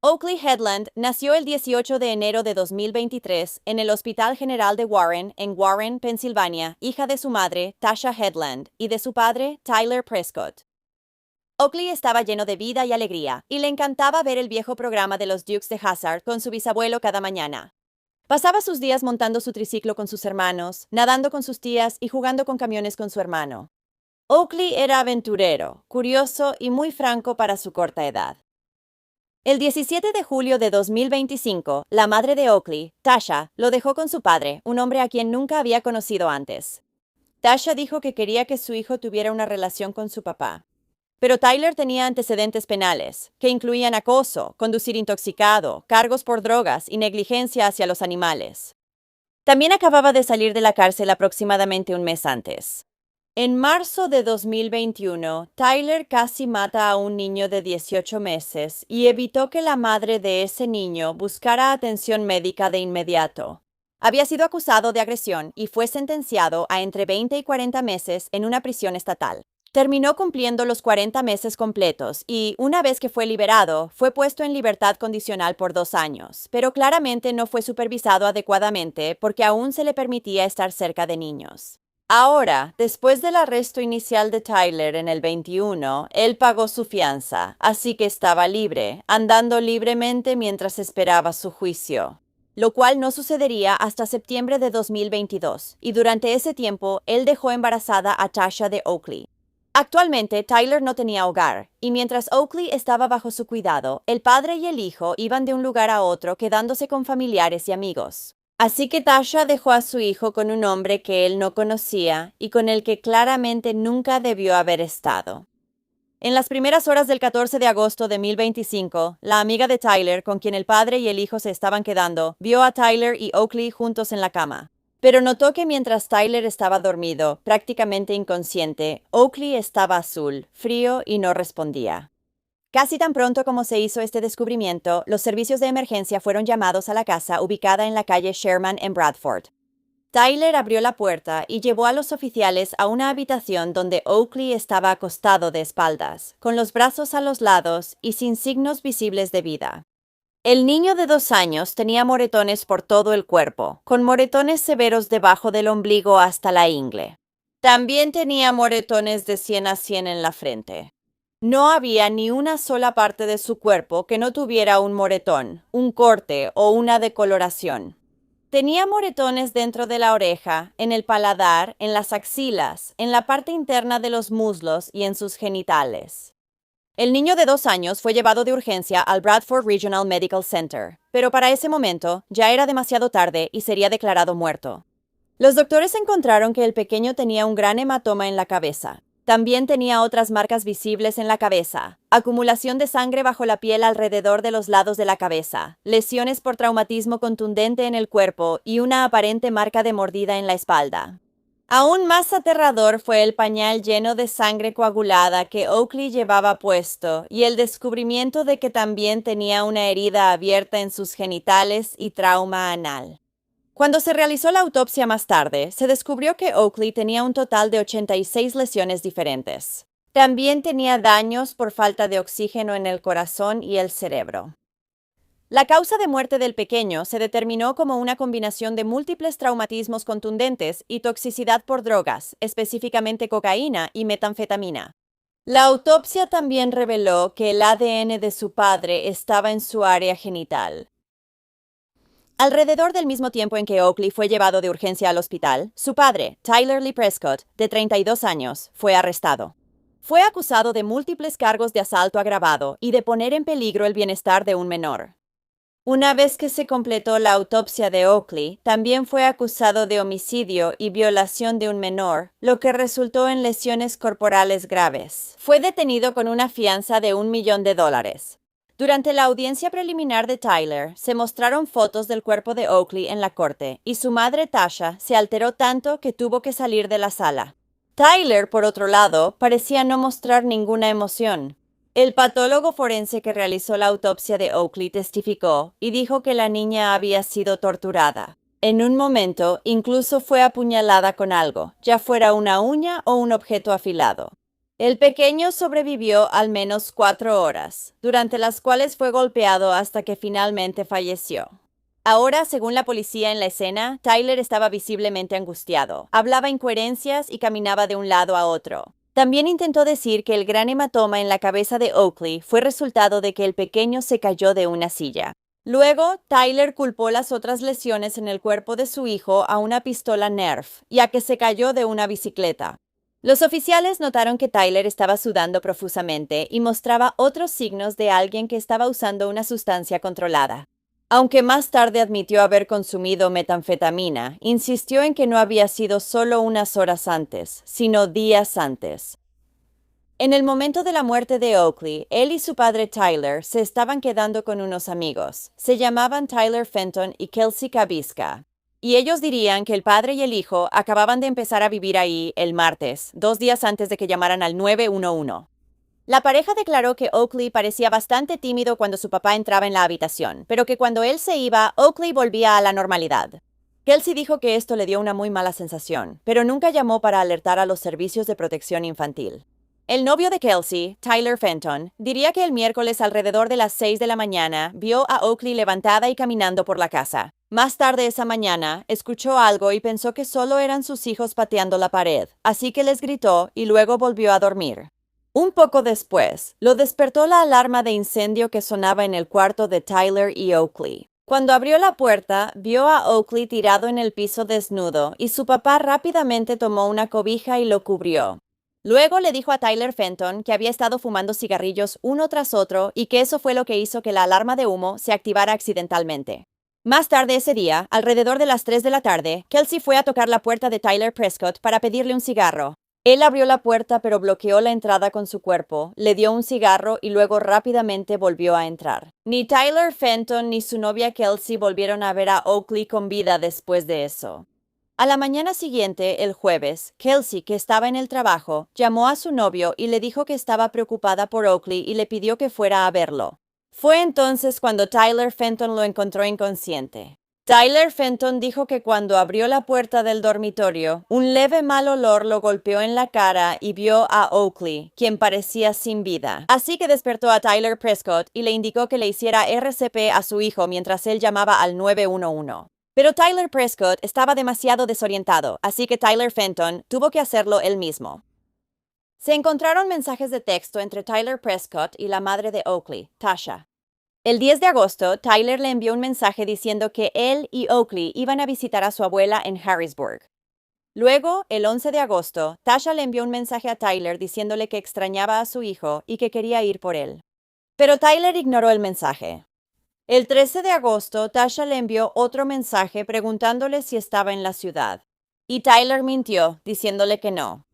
Oakley Headland nació el 18 de enero de 2023 en el Hospital General de Warren, en Warren, Pensilvania, hija de su madre, Tasha Headland, y de su padre, Tyler Prescott. Oakley estaba lleno de vida y alegría, y le encantaba ver el viejo programa de los Dukes de Hazzard con su bisabuelo cada mañana. Pasaba sus días montando su triciclo con sus hermanos, nadando con sus tías y jugando con camiones con su hermano. Oakley era aventurero, curioso y muy franco para su corta edad. El 17 de julio de 2025, la madre de Oakley, Tasha, lo dejó con su padre, un hombre a quien nunca había conocido antes. Tasha dijo que quería que su hijo tuviera una relación con su papá. Pero Tyler tenía antecedentes penales, que incluían acoso, conducir intoxicado, cargos por drogas y negligencia hacia los animales. También acababa de salir de la cárcel aproximadamente un mes antes. En marzo de 2021, Tyler casi mata a un niño de 18 meses y evitó que la madre de ese niño buscara atención médica de inmediato. Había sido acusado de agresión y fue sentenciado a entre 20 y 40 meses en una prisión estatal. Terminó cumpliendo los 40 meses completos y, una vez que fue liberado, fue puesto en libertad condicional por 2 años, pero claramente no fue supervisado adecuadamente porque aún se le permitía estar cerca de niños. Ahora, después del arresto inicial de Tyler en el 21, él pagó su fianza, así que estaba libre, andando libremente mientras esperaba su juicio, lo cual no sucedería hasta septiembre de 2022, y durante ese tiempo él dejó embarazada a Tasha de Oakley. Actualmente, Tyler no tenía hogar, y mientras Oakley estaba bajo su cuidado, el padre y el hijo iban de un lugar a otro quedándose con familiares y amigos. Así que Tasha dejó a su hijo con un hombre que él no conocía y con el que claramente nunca debió haber estado. En las primeras horas del 14 de agosto de 2025, la amiga de Tyler, con quien el padre y el hijo se estaban quedando, vio a Tyler y Oakley juntos en la cama. Pero notó que mientras Tyler estaba dormido, prácticamente inconsciente, Oakley estaba azul, frío y no respondía. Casi tan pronto como se hizo este descubrimiento, los servicios de emergencia fueron llamados a la casa ubicada en la calle Sherman en Bradford. Tyler abrió la puerta y llevó a los oficiales a una habitación donde Oakley estaba acostado de espaldas, con los brazos a los lados y sin signos visibles de vida. El niño de 2 años tenía moretones por todo el cuerpo, con moretones severos debajo del ombligo hasta la ingle. También tenía moretones de 100 a 100 en la frente. No había ni una sola parte de su cuerpo que no tuviera un moretón, un corte o una decoloración. Tenía moretones dentro de la oreja, en el paladar, en las axilas, en la parte interna de los muslos y en sus genitales. El niño de 2 años fue llevado de urgencia al Bradford Regional Medical Center, pero para ese momento ya era demasiado tarde y sería declarado muerto. Los doctores encontraron que el pequeño tenía un gran hematoma en la cabeza. También tenía otras marcas visibles en la cabeza, acumulación de sangre bajo la piel alrededor de los lados de la cabeza, lesiones por traumatismo contundente en el cuerpo y una aparente marca de mordida en la espalda. Aún más aterrador fue el pañal lleno de sangre coagulada que Oakley llevaba puesto y el descubrimiento de que también tenía una herida abierta en sus genitales y trauma anal. Cuando se realizó la autopsia más tarde, se descubrió que Oakley tenía un total de 86 lesiones diferentes. También tenía daños por falta de oxígeno en el corazón y el cerebro. La causa de muerte del pequeño se determinó como una combinación de múltiples traumatismos contundentes y toxicidad por drogas, específicamente cocaína y metanfetamina. La autopsia también reveló que el ADN de su padre estaba en su área genital. Alrededor del mismo tiempo en que Oakley fue llevado de urgencia al hospital, su padre, Tyler Lee Prescott, de 32 años, fue arrestado. Fue acusado de múltiples cargos de asalto agravado y de poner en peligro el bienestar de un menor. Una vez que se completó la autopsia de Oakley, también fue acusado de homicidio y violación de un menor, lo que resultó en lesiones corporales graves. Fue detenido con una fianza de $1 millón. Durante la audiencia preliminar de Tyler, se mostraron fotos del cuerpo de Oakley en la corte, y su madre Tasha se alteró tanto que tuvo que salir de la sala. Tyler, por otro lado, parecía no mostrar ninguna emoción. El patólogo forense que realizó la autopsia de Oakley testificó y dijo que la niña había sido torturada. En un momento, incluso fue apuñalada con algo, ya fuera una uña o un objeto afilado. El pequeño sobrevivió al menos 4 horas, durante las cuales fue golpeado hasta que finalmente falleció. Ahora, según la policía en la escena, Tyler estaba visiblemente angustiado, hablaba incoherencias y caminaba de un lado a otro. También intentó decir que el gran hematoma en la cabeza de Oakley fue resultado de que el pequeño se cayó de una silla. Luego, Tyler culpó las otras lesiones en el cuerpo de su hijo a una pistola Nerf, ya que se cayó de una bicicleta. Los oficiales notaron que Tyler estaba sudando profusamente y mostraba otros signos de alguien que estaba usando una sustancia controlada. Aunque más tarde admitió haber consumido metanfetamina, insistió en que no había sido solo unas horas antes, sino días antes. En el momento de la muerte de Oakley, él y su padre Tyler se estaban quedando con unos amigos. Se llamaban Tyler Fenton y Kelsey Kaviska. Y ellos dirían que el padre y el hijo acababan de empezar a vivir ahí el martes, 2 días antes de que llamaran al 911. La pareja declaró que Oakley parecía bastante tímido cuando su papá entraba en la habitación, pero que cuando él se iba, Oakley volvía a la normalidad. Kelsey dijo que esto le dio una muy mala sensación, pero nunca llamó para alertar a los servicios de protección infantil. El novio de Kelsey, Tyler Fenton, diría que el miércoles alrededor de las 6 de la mañana vio a Oakley levantada y caminando por la casa. Más tarde esa mañana, escuchó algo y pensó que solo eran sus hijos pateando la pared, así que les gritó y luego volvió a dormir. Un poco después, lo despertó la alarma de incendio que sonaba en el cuarto de Tyler y Oakley. Cuando abrió la puerta, vio a Oakley tirado en el piso desnudo y su papá rápidamente tomó una cobija y lo cubrió. Luego le dijo a Tyler Fenton que había estado fumando cigarrillos uno tras otro y que eso fue lo que hizo que la alarma de humo se activara accidentalmente. Más tarde ese día, alrededor de las 3 de la tarde, Kelsey fue a tocar la puerta de Tyler Prescott para pedirle un cigarro. Él abrió la puerta pero bloqueó la entrada con su cuerpo, le dio un cigarro y luego rápidamente volvió a entrar. Ni Tyler Fenton ni su novia Kelsey volvieron a ver a Oakley con vida después de eso. A la mañana siguiente, el jueves, Kelsey, que estaba en el trabajo, llamó a su novio y le dijo que estaba preocupada por Oakley y le pidió que fuera a verlo. Fue entonces cuando Tyler Fenton lo encontró inconsciente. Tyler Fenton dijo que cuando abrió la puerta del dormitorio, un leve mal olor lo golpeó en la cara y vio a Oakley, quien parecía sin vida. Así que despertó a Tyler Prescott y le indicó que le hiciera RCP a su hijo mientras él llamaba al 911. Pero Tyler Prescott estaba demasiado desorientado, así que Tyler Fenton tuvo que hacerlo él mismo. Se encontraron mensajes de texto entre Tyler Prescott y la madre de Oakley, Tasha. El 10 de agosto, Tyler le envió un mensaje diciendo que él y Oakley iban a visitar a su abuela en Harrisburg. Luego, el 11 de agosto, Tasha le envió un mensaje a Tyler diciéndole que extrañaba a su hijo y que quería ir por él. Pero Tyler ignoró el mensaje. El 13 de agosto, Tasha le envió otro mensaje preguntándole si estaba en la ciudad. Y Tyler mintió, diciéndole que no.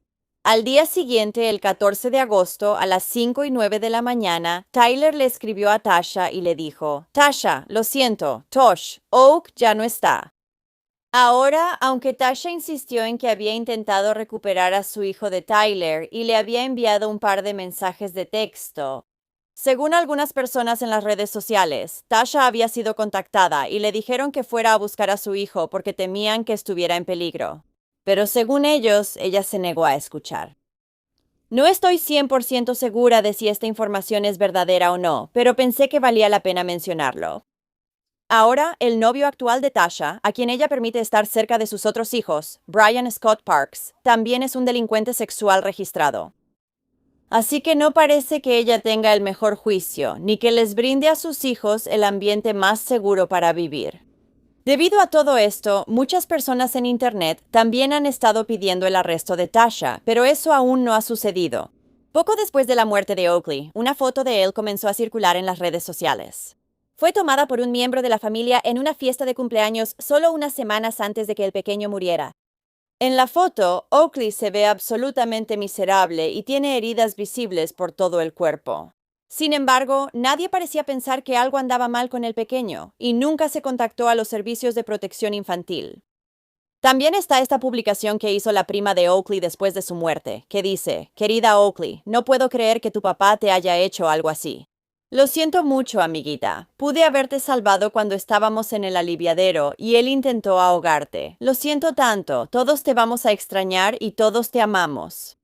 Al día siguiente, el 14 de agosto, a las 5:09 de la mañana, Tyler le escribió a Tasha y le dijo: Tasha, lo siento, Tosh, Oak ya no está. Ahora, aunque Tasha insistió en que había intentado recuperar a su hijo de Tyler y le había enviado un par de mensajes de texto, según algunas personas en las redes sociales, Tasha había sido contactada y le dijeron que fuera a buscar a su hijo porque temían que estuviera en peligro. Pero según ellos, ella se negó a escuchar. No estoy 100% segura de si esta información es verdadera o no, pero pensé que valía la pena mencionarlo. Ahora, el novio actual de Tasha, a quien ella permite estar cerca de sus otros hijos, Brian Scott Parks, también es un delincuente sexual registrado. Así que no parece que ella tenga el mejor juicio, ni que les brinde a sus hijos el ambiente más seguro para vivir. Debido a todo esto, muchas personas en Internet también han estado pidiendo el arresto de Tasha, pero eso aún no ha sucedido. Poco después de la muerte de Oakley, una foto de él comenzó a circular en las redes sociales. Fue tomada por un miembro de la familia en una fiesta de cumpleaños solo unas semanas antes de que el pequeño muriera. En la foto, Oakley se ve absolutamente miserable y tiene heridas visibles por todo el cuerpo. Sin embargo, nadie parecía pensar que algo andaba mal con el pequeño, y nunca se contactó a los servicios de protección infantil. También está esta publicación que hizo la prima de Oakley después de su muerte, que dice: Querida Oakley, no puedo creer que tu papá te haya hecho algo así. Lo siento mucho, amiguita. Pude haberte salvado cuando estábamos en el aliviadero y él intentó ahogarte. Lo siento tanto. Todos te vamos a extrañar y todos te amamos.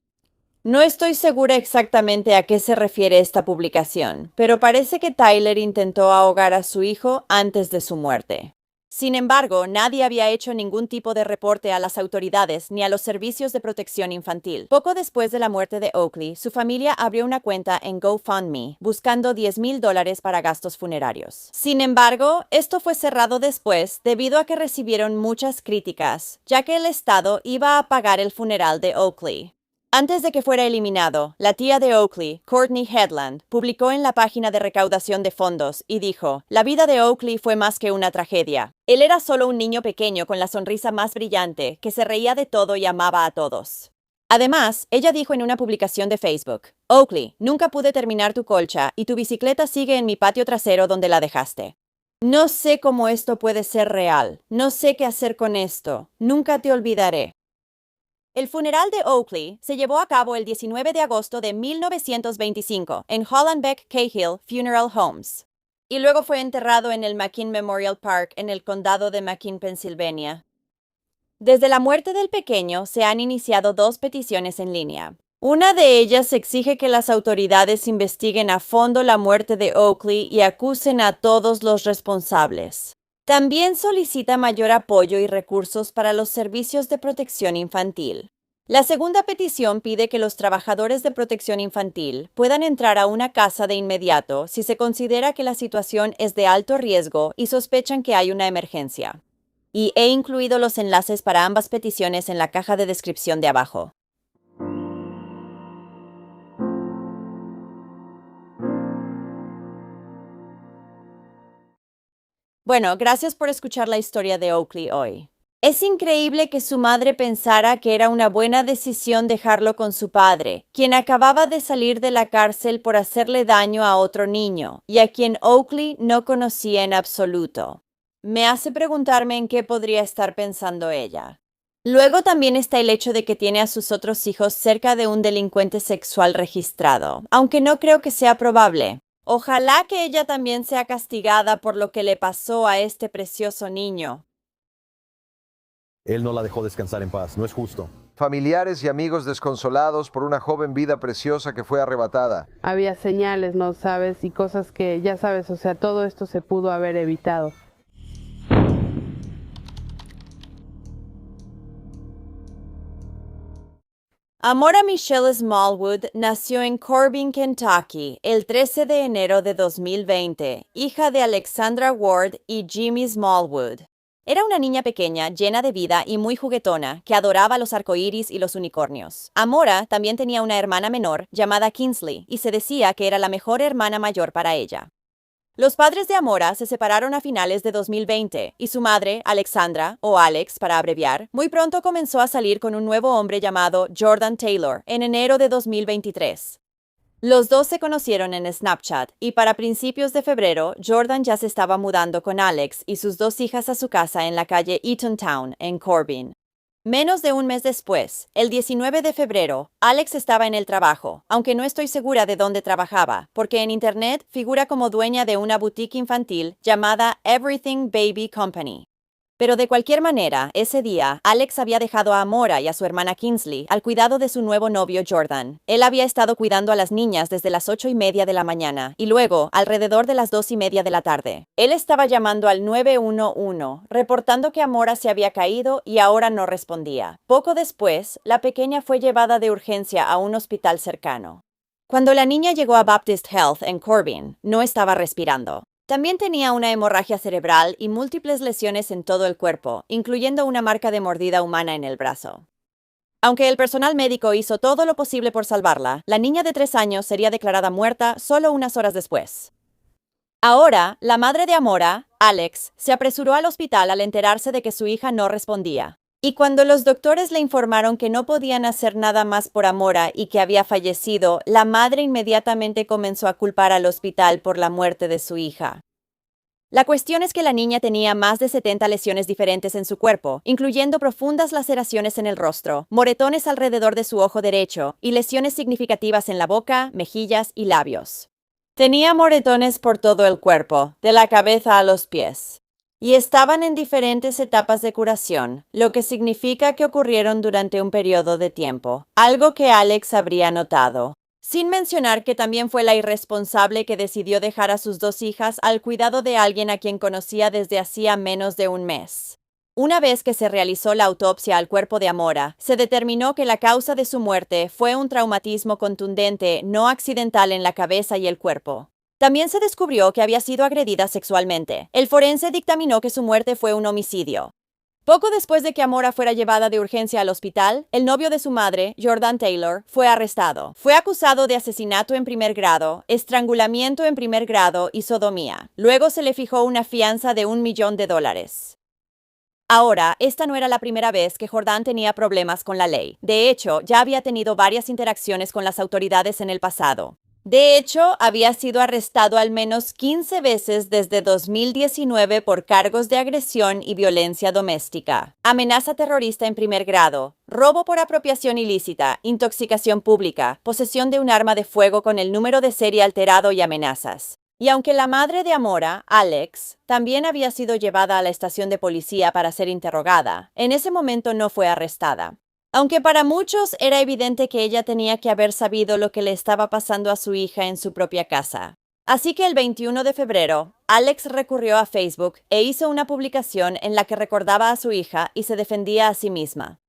No estoy segura exactamente a qué se refiere esta publicación, pero parece que Tyler intentó ahogar a su hijo antes de su muerte. Sin embargo, nadie había hecho ningún tipo de reporte a las autoridades ni a los servicios de protección infantil. Poco después de la muerte de Oakley, su familia abrió una cuenta en GoFundMe, buscando $10,000 para gastos funerarios. Sin embargo, esto fue cerrado después debido a que recibieron muchas críticas, ya que el Estado iba a pagar el funeral de Oakley. Antes de que fuera eliminado, la tía de Oakley, Courtney Headland, publicó en la página de recaudación de fondos y dijo: "La vida de Oakley fue más que una tragedia. Él era solo un niño pequeño con la sonrisa más brillante, que se reía de todo y amaba a todos". Además, ella dijo en una publicación de Facebook: "Oakley, nunca pude terminar tu colcha y tu bicicleta sigue en mi patio trasero donde la dejaste. No sé cómo esto puede ser real. No sé qué hacer con esto. Nunca te olvidaré". El funeral de Oakley se llevó a cabo el 19 de agosto de 1925 en Hollenbeck Cahill Funeral Homes, y luego fue enterrado en el McKean Memorial Park en el condado de McKean, Pensilvania. Desde la muerte del pequeño se han iniciado 2 peticiones en línea. Una de ellas exige que las autoridades investiguen a fondo la muerte de Oakley y acusen a todos los responsables. También solicita mayor apoyo y recursos para los servicios de protección infantil. La segunda petición pide que los trabajadores de protección infantil puedan entrar a una casa de inmediato si se considera que la situación es de alto riesgo y sospechan que hay una emergencia. Y he incluido los enlaces para ambas peticiones en la caja de descripción de abajo. Bueno, gracias por escuchar la historia de Oakley hoy. Es increíble que su madre pensara que era una buena decisión dejarlo con su padre, quien acababa de salir de la cárcel por hacerle daño a otro niño, y a quien Oakley no conocía en absoluto. Me hace preguntarme en qué podría estar pensando ella. Luego también está el hecho de que tiene a sus otros hijos cerca de un delincuente sexual registrado, aunque no creo que sea probable. Ojalá que ella también sea castigada por lo que le pasó a este precioso niño. Él no la dejó descansar en paz, no es justo. Familiares y amigos desconsolados por una joven vida preciosa que fue arrebatada. Había señales, ¿no sabes? Y cosas que, ya sabes, o sea, todo esto se pudo haber evitado. Amora Michelle Smallwood nació en Corbin, Kentucky, el 13 de enero de 2020, hija de Alexandra Ward y Jimmy Smallwood. Era una niña pequeña, llena de vida y muy juguetona, que adoraba los arcoíris y los unicornios. Amora también tenía una hermana menor, llamada Kinsley, y se decía que era la mejor hermana mayor para ella. Los padres de Amora se separaron a finales de 2020 y su madre, Alexandra, o Alex para abreviar, muy pronto comenzó a salir con un nuevo hombre llamado Jordan Taylor en enero de 2023. Los dos se conocieron en Snapchat y para principios de febrero, Jordan ya se estaba mudando con Alex y sus 2 hijas a su casa en la calle Eatontown, en Corbin. Menos de un mes después, el 19 de febrero, Alex estaba en el trabajo, aunque no estoy segura de dónde trabajaba, porque en internet figura como dueña de una boutique infantil llamada Everything Baby Company. Pero de cualquier manera, ese día, Alex había dejado a Amora y a su hermana Kinsley al cuidado de su nuevo novio Jordan. Él había estado cuidando a las niñas desde las 8:30 de la mañana y luego, alrededor de las 2:30 de la tarde. Él estaba llamando al 911, reportando que Amora se había caído y ahora no respondía. Poco después, la pequeña fue llevada de urgencia a un hospital cercano. Cuando la niña llegó a Baptist Health en Corbin, no estaba respirando. También tenía una hemorragia cerebral y múltiples lesiones en todo el cuerpo, incluyendo una marca de mordida humana en el brazo. Aunque el personal médico hizo todo lo posible por salvarla, la niña de 3 años sería declarada muerta solo unas horas después. Ahora, la madre de Amora, Alex, se apresuró al hospital al enterarse de que su hija no respondía. Y cuando los doctores le informaron que no podían hacer nada más por Amora y que había fallecido, la madre inmediatamente comenzó a culpar al hospital por la muerte de su hija. La cuestión es que la niña tenía más de 70 lesiones diferentes en su cuerpo, incluyendo profundas laceraciones en el rostro, moretones alrededor de su ojo derecho y lesiones significativas en la boca, mejillas y labios. Tenía moretones por todo el cuerpo, de la cabeza a los pies. y estaban en diferentes etapas de curación, lo que significa que ocurrieron durante un periodo de tiempo, algo que Alex habría notado. Sin mencionar que también fue la irresponsable que decidió dejar a sus dos hijas al cuidado de alguien a quien conocía desde hacía menos de un mes. Una vez que se realizó la autopsia al cuerpo de Amora, se determinó que la causa de su muerte fue un traumatismo contundente no accidental en la cabeza y el cuerpo. También se descubrió que había sido agredida sexualmente. El forense dictaminó que su muerte fue un homicidio. Poco después de que Amora fuera llevada de urgencia al hospital, el novio de su madre, Jordan Taylor, fue arrestado. Fue acusado de asesinato en primer grado, estrangulamiento en primer grado y sodomía. Luego se le fijó una fianza de $1 millón. Ahora, esta no era la primera vez que Jordan tenía problemas con la ley. De hecho, ya había tenido varias interacciones con las autoridades en el pasado. De hecho, había sido arrestado al menos 15 veces desde 2019 por cargos de agresión y violencia doméstica, amenaza terrorista en primer grado, robo por apropiación ilícita, intoxicación pública, posesión de un arma de fuego con el número de serie alterado y amenazas. Y aunque la madre de Amora, Alex, también había sido llevada a la estación de policía para ser interrogada, en ese momento no fue arrestada. Aunque para muchos era evidente que ella tenía que haber sabido lo que le estaba pasando a su hija en su propia casa. Así que el 21 de febrero, Alex recurrió a Facebook e hizo una publicación en la que recordaba a su hija y se defendía a sí misma.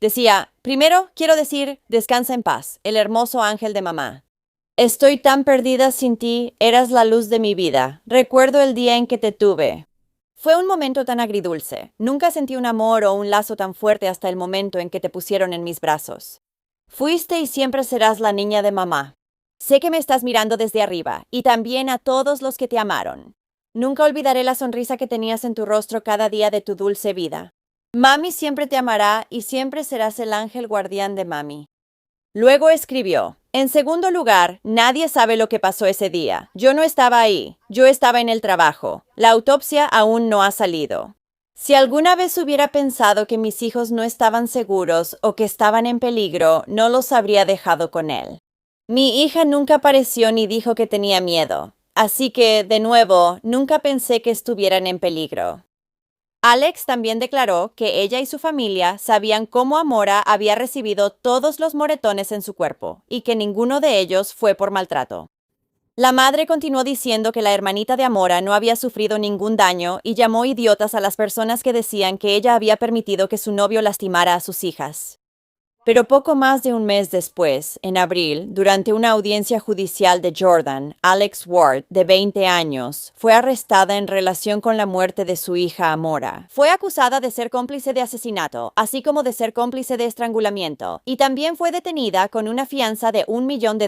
Decía, primero quiero decir, descansa en paz, el hermoso ángel de mamá. Estoy tan perdida sin ti, eras la luz de mi vida. Recuerdo el día en que te tuve. Fue un momento tan agridulce. Nunca sentí un amor o un lazo tan fuerte hasta el momento en que te pusieron en mis brazos. Fuiste y siempre serás la niña de mamá. Sé que me estás mirando desde arriba, y también a todos los que te amaron. Nunca olvidaré la sonrisa que tenías en tu rostro cada día de tu dulce vida. Mami siempre te amará y siempre serás el ángel guardián de mami. Luego escribió, en segundo lugar, nadie sabe lo que pasó ese día. Yo no estaba ahí. Yo estaba en el trabajo. La autopsia aún no ha salido. Si alguna vez hubiera pensado que mis hijos no estaban seguros o que estaban en peligro, no los habría dejado con él. Mi hija nunca apareció ni dijo que tenía miedo. Así que, de nuevo, nunca pensé que estuvieran en peligro. Alex también declaró que ella y su familia sabían cómo Amora había recibido todos los moretones en su cuerpo y que ninguno de ellos fue por maltrato. La madre continuó diciendo que la hermanita de Amora no había sufrido ningún daño y llamó idiotas a las personas que decían que ella había permitido que su novio lastimara a sus hijas. Pero poco más de un mes después, en abril, durante una audiencia judicial de Jordan, Alex Ward, de 20 años, fue arrestada en relación con la muerte de su hija Amora. Fue acusada de ser cómplice de asesinato, así como de ser cómplice de estrangulamiento, y también fue detenida con una fianza de $1 millón.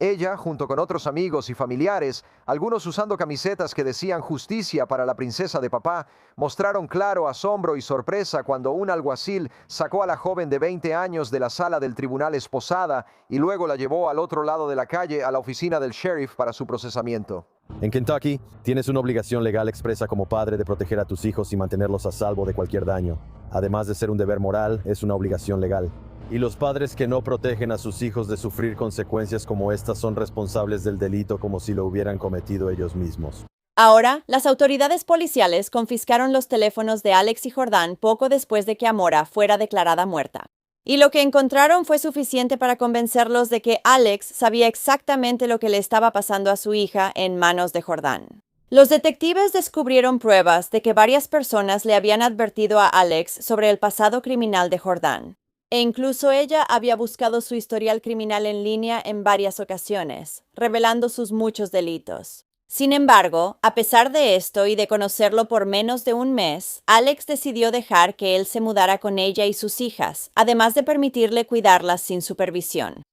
Ella, junto con otros amigos y familiares, algunos usando camisetas que decían justicia para la princesa de papá, mostraron claro asombro y sorpresa cuando un alguacil sacó a la joven de 20 años de la sala del tribunal esposada y luego la llevó al otro lado de la calle a la oficina del sheriff para su procesamiento. En Kentucky, tienes una obligación legal expresa como padre de proteger a tus hijos y mantenerlos a salvo de cualquier daño. Además de ser un deber moral, es una obligación legal. Y los padres que no protegen a sus hijos de sufrir consecuencias como estas son responsables del delito como si lo hubieran cometido ellos mismos. Ahora, las autoridades policiales confiscaron los teléfonos de Alex y Jordan poco después de que Amora fuera declarada muerta. Y lo que encontraron fue suficiente para convencerlos de que Alex sabía exactamente lo que le estaba pasando a su hija en manos de Jordan. Los detectives descubrieron pruebas de que varias personas le habían advertido a Alex sobre el pasado criminal de Jordan. E incluso ella había buscado su historial criminal en línea en varias ocasiones, revelando sus muchos delitos. Sin embargo, a pesar de esto y de conocerlo por menos de un mes, Alex decidió dejar que él se mudara con ella y sus hijas, además de permitirle cuidarlas sin supervisión.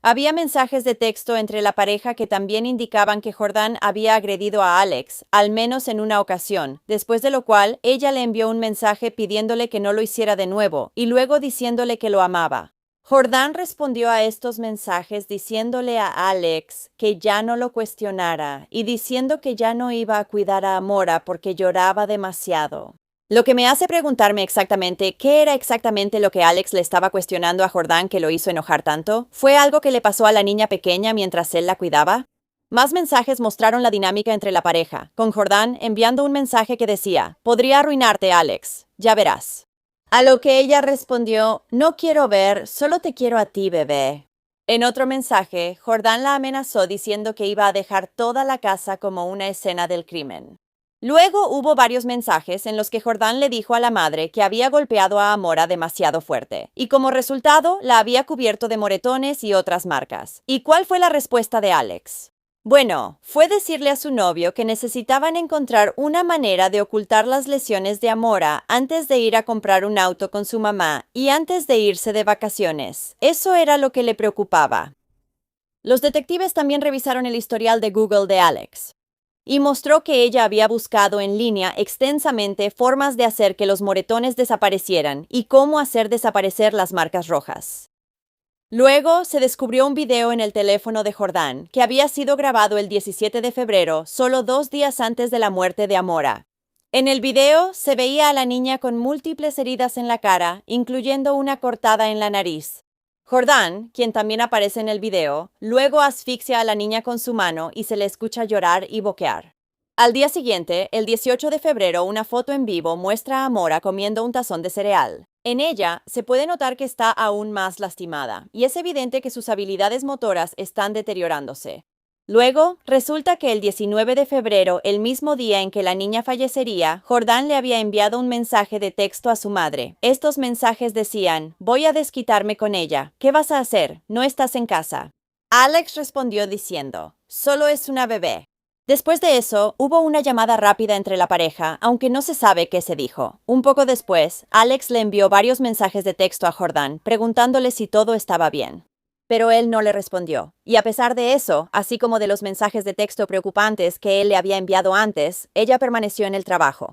Había mensajes de texto entre la pareja que también indicaban que Jordan había agredido a Alex, al menos en una ocasión, después de lo cual ella le envió un mensaje pidiéndole que no lo hiciera de nuevo y luego diciéndole que lo amaba. Jordan respondió a estos mensajes diciéndole a Alex que ya no lo cuestionara y diciendo que ya no iba a cuidar a Amora porque lloraba demasiado. Lo que me hace preguntarme exactamente qué era exactamente lo que Alex le estaba cuestionando a Jordan que lo hizo enojar tanto. ¿Fue algo que le pasó a la niña pequeña mientras él la cuidaba? Más mensajes mostraron la dinámica entre la pareja, con Jordan enviando un mensaje que decía, podría arruinarte, Alex, ya verás. A lo que ella respondió, no quiero ver, solo te quiero a ti, bebé. En otro mensaje, Jordan la amenazó diciendo que iba a dejar toda la casa como una escena del crimen. Luego hubo varios mensajes en los que Jordan le dijo a la madre que había golpeado a Amora demasiado fuerte, y como resultado la había cubierto de moretones y otras marcas. ¿Y cuál fue la respuesta de Alex? Bueno, fue decirle a su novio que necesitaban encontrar una manera de ocultar las lesiones de Amora antes de ir a comprar un auto con su mamá y antes de irse de vacaciones. Eso era lo que le preocupaba. Los detectives también revisaron el historial de Google de Alex y mostró que ella había buscado en línea extensamente formas de hacer que los moretones desaparecieran y cómo hacer desaparecer las marcas rojas. Luego se descubrió un video en el teléfono de Jordan que había sido grabado el 17 de febrero, solo 2 días antes de la muerte de Amora. En el video se veía a la niña con múltiples heridas en la cara, incluyendo una cortada en la nariz. Jordan, quien también aparece en el video, luego asfixia a la niña con su mano y se le escucha llorar y boquear. Al día siguiente, el 18 de febrero, una foto en vivo muestra a Amora comiendo un tazón de cereal. En ella, se puede notar que está aún más lastimada, y es evidente que sus habilidades motoras están deteriorándose. Luego, resulta que el 19 de febrero, el mismo día en que la niña fallecería, Jordan le había enviado un mensaje de texto a su madre. Estos mensajes decían, voy a desquitarme con ella. ¿Qué vas a hacer? No estás en casa. Alex respondió diciendo, solo es una bebé. Después de eso, hubo una llamada rápida entre la pareja, aunque no se sabe qué se dijo. Un poco después, Alex le envió varios mensajes de texto a Jordan, preguntándole si todo estaba bien. Pero él no le respondió. Y a pesar de eso, así como de los mensajes de texto preocupantes que él le había enviado antes, ella permaneció en el trabajo.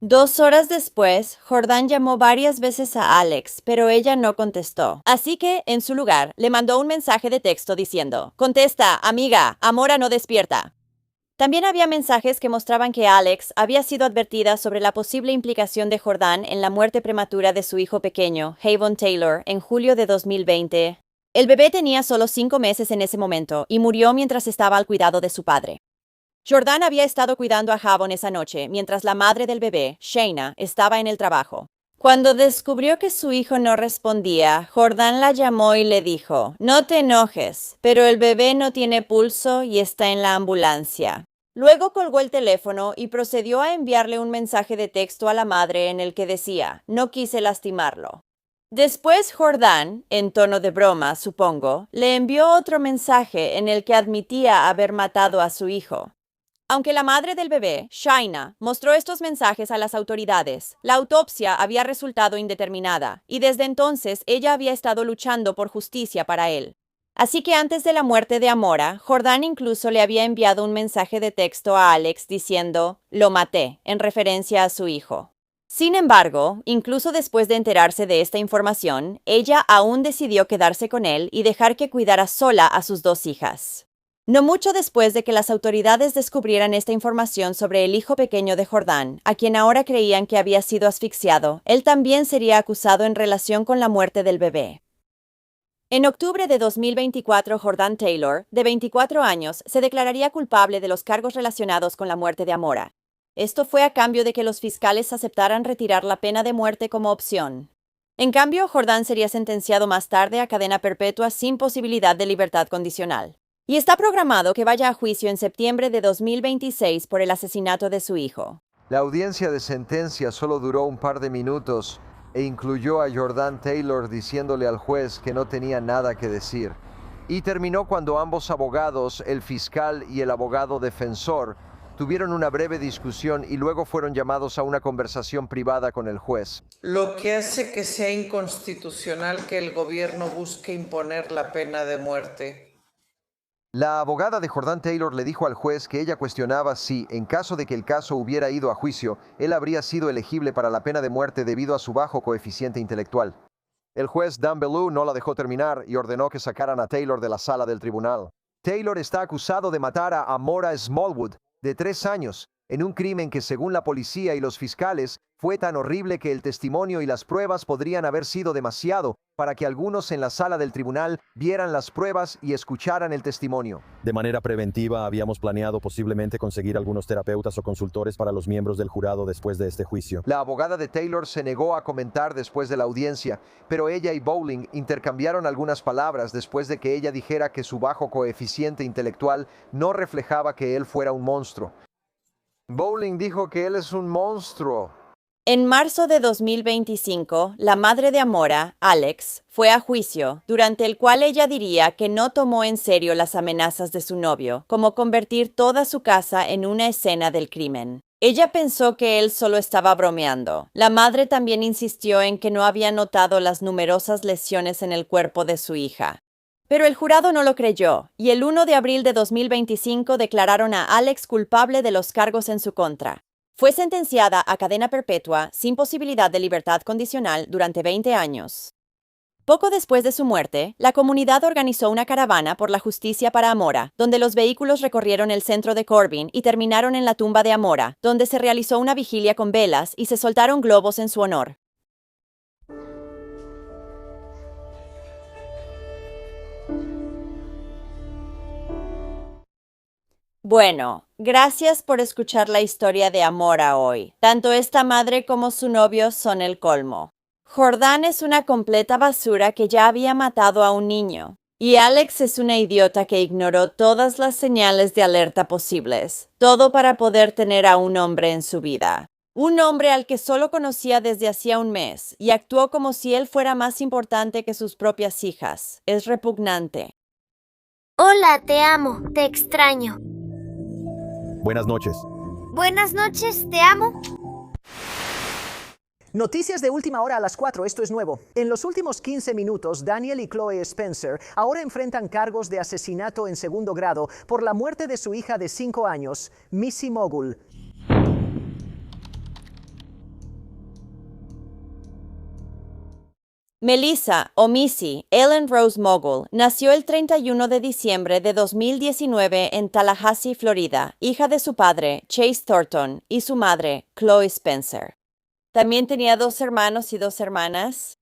2 horas después, Jordan llamó varias veces a Alex, pero ella no contestó. Así que, en su lugar, le mandó un mensaje de texto diciendo, contesta, amiga, Amora no despierta. También había mensajes que mostraban que Alex había sido advertida sobre la posible implicación de Jordan en la muerte prematura de su hijo pequeño, Havon Taylor, en julio de 2020. El bebé tenía solo 5 meses en ese momento y murió mientras estaba al cuidado de su padre. Jordan había estado cuidando a Havon esa noche, mientras la madre del bebé, Shayna, estaba en el trabajo. Cuando descubrió que su hijo no respondía, Jordan la llamó y le dijo, no te enojes, pero el bebé no tiene pulso y está en la ambulancia. Luego colgó el teléfono y procedió a enviarle un mensaje de texto a la madre en el que decía, no quise lastimarlo. Después Jordan, en tono de broma, supongo, le envió otro mensaje en el que admitía haber matado a su hijo. Aunque la madre del bebé, Shayna, mostró estos mensajes a las autoridades, la autopsia había resultado indeterminada y desde entonces ella había estado luchando por justicia para él. Así que antes de la muerte de Amora, Jordan incluso le había enviado un mensaje de texto a Alex diciendo, lo maté, en referencia a su hijo. Sin embargo, incluso después de enterarse de esta información, ella aún decidió quedarse con él y dejar que cuidara sola a sus 2 hijas. No mucho después de que las autoridades descubrieran esta información sobre el hijo pequeño de Jordan, a quien ahora creían que había sido asfixiado, él también sería acusado en relación con la muerte del bebé. En octubre de 2024, Jordan Taylor, de 24 años, se declararía culpable de los cargos relacionados con la muerte de Amora. Esto fue a cambio de que los fiscales aceptaran retirar la pena de muerte como opción. En cambio, Jordan sería sentenciado más tarde a cadena perpetua sin posibilidad de libertad condicional. Y está programado que vaya a juicio en septiembre de 2026 por el asesinato de su hijo. La audiencia de sentencia solo duró un par de minutos e incluyó a Jordan Taylor diciéndole al juez que no tenía nada que decir. Y terminó cuando ambos abogados, el fiscal y el abogado defensor, tuvieron una breve discusión y luego fueron llamados a una conversación privada con el juez. Lo que hace que sea inconstitucional que el gobierno busque imponer la pena de muerte. La abogada de Jordan Taylor le dijo al juez que ella cuestionaba si, en caso de que el caso hubiera ido a juicio, él habría sido elegible para la pena de muerte debido a su bajo coeficiente intelectual. El juez Dan Belew no la dejó terminar y ordenó que sacaran a Taylor de la sala del tribunal. Taylor está acusado de matar a Amora Smallwood, de 3 años, en un crimen que, según la policía y los fiscales, Fue tan horrible que el testimonio y las pruebas podrían haber sido demasiado para que algunos en la sala del tribunal vieran las pruebas y escucharan el testimonio. De manera preventiva, habíamos planeado posiblemente conseguir algunos terapeutas o consultores para los miembros del jurado después de este juicio. La abogada de Taylor se negó a comentar después de la audiencia, pero ella y Bowling intercambiaron algunas palabras después de que ella dijera que su bajo coeficiente intelectual no reflejaba que él fuera un monstruo. Bowling dijo que él es un monstruo. En marzo de 2025, la madre de Amora, Alex, fue a juicio, durante el cual ella diría que no tomó en serio las amenazas de su novio, como convertir toda su casa en una escena del crimen. Ella pensó que él solo estaba bromeando. La madre también insistió en que no había notado las numerosas lesiones en el cuerpo de su hija. Pero el jurado no lo creyó, y el 1 de abril de 2025 declararon a Alex culpable de los cargos en su contra. Fue sentenciada a cadena perpetua sin posibilidad de libertad condicional durante 20 años. Poco después de su muerte, la comunidad organizó una caravana por la justicia para Amora, donde los vehículos recorrieron el centro de Corbin y terminaron en la tumba de Amora, donde se realizó una vigilia con velas y se soltaron globos en su honor. Bueno, gracias por escuchar la historia de Amora hoy. Tanto esta madre como su novio son el colmo. Jordan es una completa basura que ya había matado a un niño. Y Alex es una idiota que ignoró todas las señales de alerta posibles. Todo para poder tener a un hombre en su vida. Un hombre al que solo conocía desde hacía un mes y actuó como si él fuera más importante que sus propias hijas. Es repugnante. Hola, te amo, te extraño. Buenas noches. Buenas noches, te amo. Noticias de última hora a las 4, esto es nuevo. En los últimos 15 minutos, Daniel y Chloe Spencer ahora enfrentan cargos de asesinato en segundo grado por la muerte de su hija de 5 años, Missy Mogul. Melissa, o Missy, Ellen Rose Mogul, nació el 31 de diciembre de 2019 en Tallahassee, Florida, hija de su padre, Chase Thornton, y su madre, Chloe Spencer. También tenía 2 hermanos y 2 hermanas.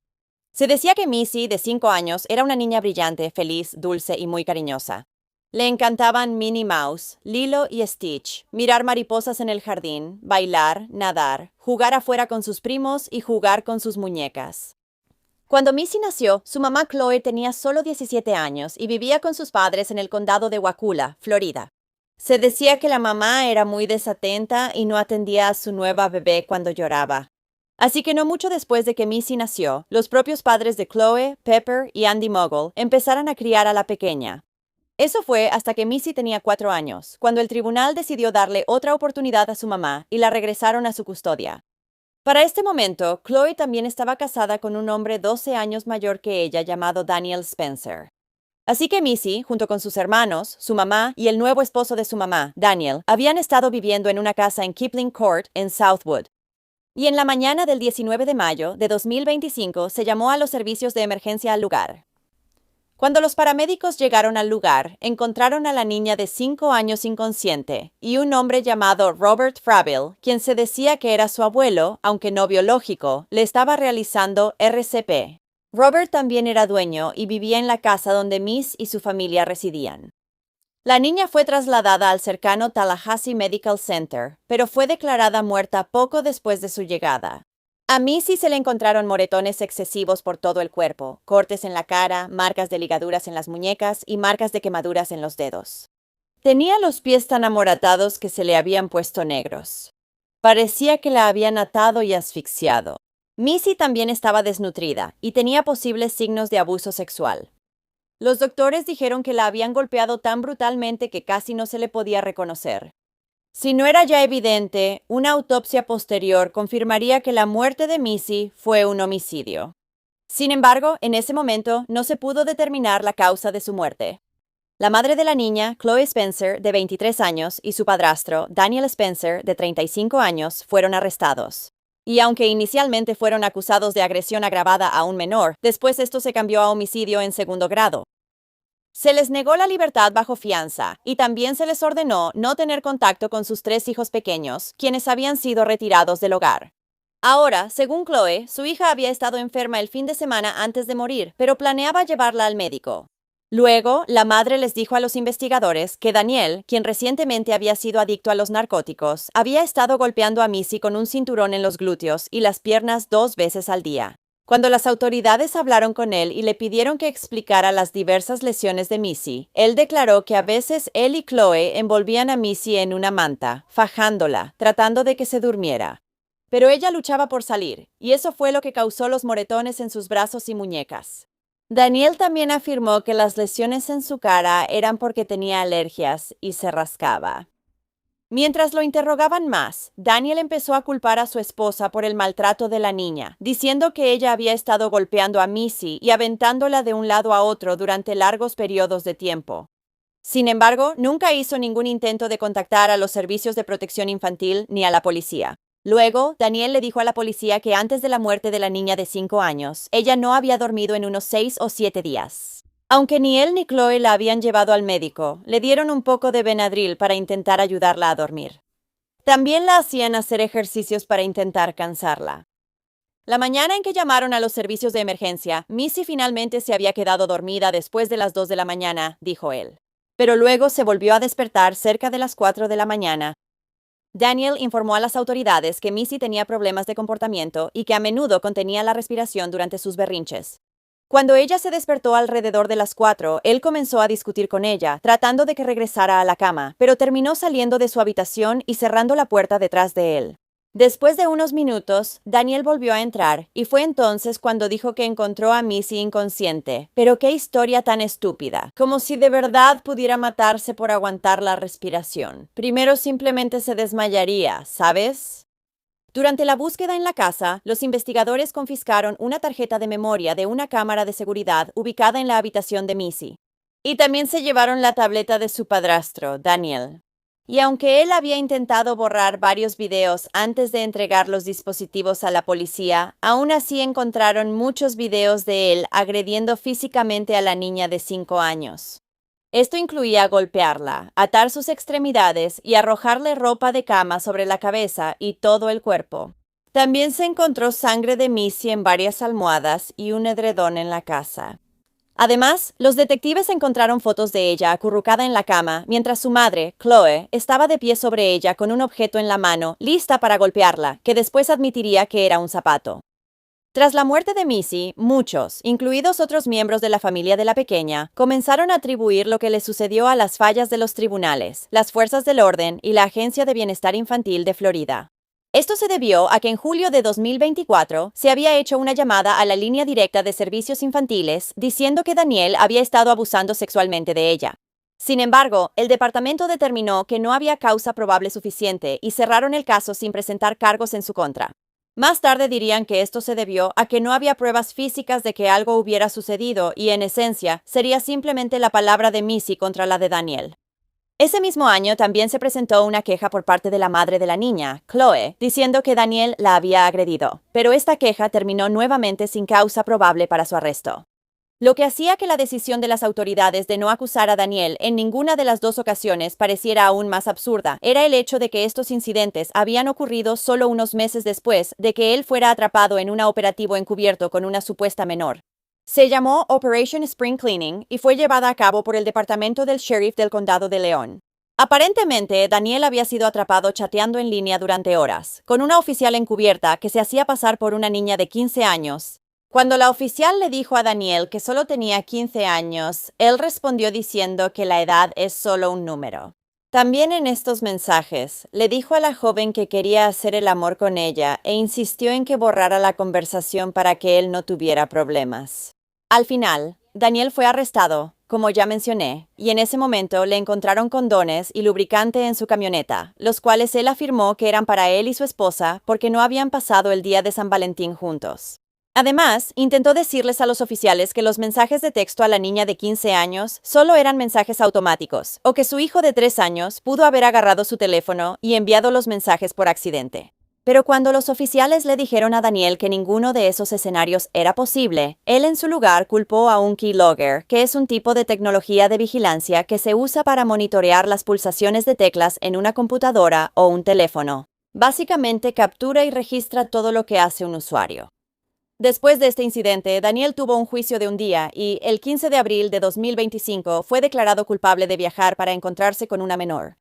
Se decía que Missy, de 5 años, era una niña brillante, feliz, dulce y muy cariñosa. Le encantaban Minnie Mouse, Lilo y Stitch, mirar mariposas en el jardín, bailar, nadar, jugar afuera con sus primos y jugar con sus muñecas. Cuando Missy nació, su mamá Chloe tenía solo 17 años y vivía con sus padres en el condado de Wakulla, Florida. Se decía que la mamá era muy desatenta y no atendía a su nueva bebé cuando lloraba. Así que no mucho después de que Missy nació, los propios padres de Chloe, Pepper y Andy Mogul empezaron a criar a la pequeña. Eso fue hasta que Missy tenía 4 años, cuando el tribunal decidió darle otra oportunidad a su mamá y la regresaron a su custodia. Para este momento, Chloe también estaba casada con un hombre 12 años mayor que ella llamado Daniel Spencer. Así que Missy, junto con sus hermanos, su mamá y el nuevo esposo de su mamá, Daniel, habían estado viviendo en una casa en Kipling Court, en Southwood. Y en la mañana del 19 de mayo de 2025 se llamó a los servicios de emergencia al lugar. Cuando los paramédicos llegaron al lugar, encontraron a la niña de 5 años inconsciente y un hombre llamado Robert Frabel, quien se decía que era su abuelo, aunque no biológico, le estaba realizando RCP. Robert también era dueño y vivía en la casa donde Miss y su familia residían. La niña fue trasladada al cercano Tallahassee Medical Center, pero fue declarada muerta poco después de su llegada. A Missy se le encontraron moretones excesivos por todo el cuerpo, cortes en la cara, marcas de ligaduras en las muñecas y marcas de quemaduras en los dedos. Tenía los pies tan amoratados que se le habían puesto negros. Parecía que la habían atado y asfixiado. Missy también estaba desnutrida y tenía posibles signos de abuso sexual. Los doctores dijeron que la habían golpeado tan brutalmente que casi no se le podía reconocer. Si no era ya evidente, una autopsia posterior confirmaría que la muerte de Missy fue un homicidio. Sin embargo, en ese momento no se pudo determinar la causa de su muerte. La madre de la niña, Chloe Spencer, de 23 años, y su padrastro, Daniel Spencer, de 35 años, fueron arrestados. Y aunque inicialmente fueron acusados de agresión agravada a un menor, después esto se cambió a homicidio en segundo grado. Se les negó la libertad bajo fianza y también se les ordenó no tener contacto con sus 3 hijos pequeños, quienes habían sido retirados del hogar. Ahora, según Chloe, su hija había estado enferma el fin de semana antes de morir, pero planeaba llevarla al médico. Luego, la madre les dijo a los investigadores que Daniel, quien recientemente había sido adicto a los narcóticos, había estado golpeando a Missy con un cinturón en los glúteos y las piernas 2 veces al día. Cuando las autoridades hablaron con él y le pidieron que explicara las diversas lesiones de Missy, él declaró que a veces él y Chloe envolvían a Missy en una manta, fajándola, tratando de que se durmiera. Pero ella luchaba por salir, y eso fue lo que causó los moretones en sus brazos y muñecas. Daniel también afirmó que las lesiones en su cara eran porque tenía alergias y se rascaba. Mientras lo interrogaban más, Daniel empezó a culpar a su esposa por el maltrato de la niña, diciendo que ella había estado golpeando a Missy y aventándola de un lado a otro durante largos periodos de tiempo. Sin embargo, nunca hizo ningún intento de contactar a los servicios de protección infantil ni a la policía. Luego, Daniel le dijo a la policía que antes de la muerte de la niña de 5 años, ella no había dormido en unos 6 o 7 días. Aunque ni él ni Chloe la habían llevado al médico, le dieron un poco de Benadryl para intentar ayudarla a dormir. También la hacían hacer ejercicios para intentar cansarla. La mañana en que llamaron a los servicios de emergencia, Missy finalmente se había quedado dormida después de las 2 de la mañana, dijo él. Pero luego se volvió a despertar cerca de las 4 de la mañana. Daniel informó a las autoridades que Missy tenía problemas de comportamiento y que a menudo contenía la respiración durante sus berrinches. Cuando ella se despertó alrededor de las 4, él comenzó a discutir con ella, tratando de que regresara a la cama, pero terminó saliendo de su habitación y cerrando la puerta detrás de él. Después de unos minutos, Daniel volvió a entrar, y fue entonces cuando dijo que encontró a Missy inconsciente. Pero qué historia tan estúpida, como si de verdad pudiera matarse por aguantar la respiración. Primero simplemente se desmayaría, ¿sabes? Durante la búsqueda en la casa, los investigadores confiscaron una tarjeta de memoria de una cámara de seguridad ubicada en la habitación de Missy. Y también se llevaron la tableta de su padrastro, Daniel. Y aunque él había intentado borrar varios videos antes de entregar los dispositivos a la policía, aún así encontraron muchos videos de él agrediendo físicamente a la niña de 5 años. Esto incluía golpearla, atar sus extremidades y arrojarle ropa de cama sobre la cabeza y todo el cuerpo. También se encontró sangre de Missy en varias almohadas y un edredón en la casa. Además, los detectives encontraron fotos de ella acurrucada en la cama, mientras su madre, Chloe, estaba de pie sobre ella con un objeto en la mano, lista para golpearla, que después admitiría que era un zapato. Tras la muerte de Missy, muchos, incluidos otros miembros de la familia de la pequeña, comenzaron a atribuir lo que le sucedió a las fallas de los tribunales, las fuerzas del orden y la Agencia de Bienestar Infantil de Florida. Esto se debió a que en julio de 2024 se había hecho una llamada a la línea directa de servicios infantiles diciendo que Daniel había estado abusando sexualmente de ella. Sin embargo, el departamento determinó que no había causa probable suficiente y cerraron el caso sin presentar cargos en su contra. Más tarde dirían que esto se debió a que no había pruebas físicas de que algo hubiera sucedido y, en esencia, sería simplemente la palabra de Missy contra la de Daniel. Ese mismo año también se presentó una queja por parte de la madre de la niña, Chloe, diciendo que Daniel la había agredido, pero esta queja terminó nuevamente sin causa probable para su arresto. Lo que hacía que la decisión de las autoridades de no acusar a Daniel en ninguna de las dos ocasiones pareciera aún más absurda era el hecho de que estos incidentes habían ocurrido solo unos meses después de que él fuera atrapado en un operativo encubierto con una supuesta menor. Se llamó Operation Spring Cleaning y fue llevada a cabo por el departamento del sheriff del condado de León. Aparentemente, Daniel había sido atrapado chateando en línea durante horas, con una oficial encubierta que se hacía pasar por una niña de 15 años. Cuando la oficial le dijo a Daniel que solo tenía 15 años, él respondió diciendo que la edad es solo un número. También en estos mensajes, le dijo a la joven que quería hacer el amor con ella e insistió en que borrara la conversación para que él no tuviera problemas. Al final, Daniel fue arrestado, como ya mencioné, y en ese momento le encontraron condones y lubricante en su camioneta, los cuales él afirmó que eran para él y su esposa porque no habían pasado el día de San Valentín juntos. Además, intentó decirles a los oficiales que los mensajes de texto a la niña de 15 años solo eran mensajes automáticos, o que su hijo de 3 años pudo haber agarrado su teléfono y enviado los mensajes por accidente. Pero cuando los oficiales le dijeron a Daniel que ninguno de esos escenarios era posible, él en su lugar culpó a un keylogger, que es un tipo de tecnología de vigilancia que se usa para monitorear las pulsaciones de teclas en una computadora o un teléfono. Básicamente captura y registra todo lo que hace un usuario. Después de este incidente, Daniel tuvo un juicio de un día y, el 15 de abril de 2025, fue declarado culpable de viajar para encontrarse con una menor.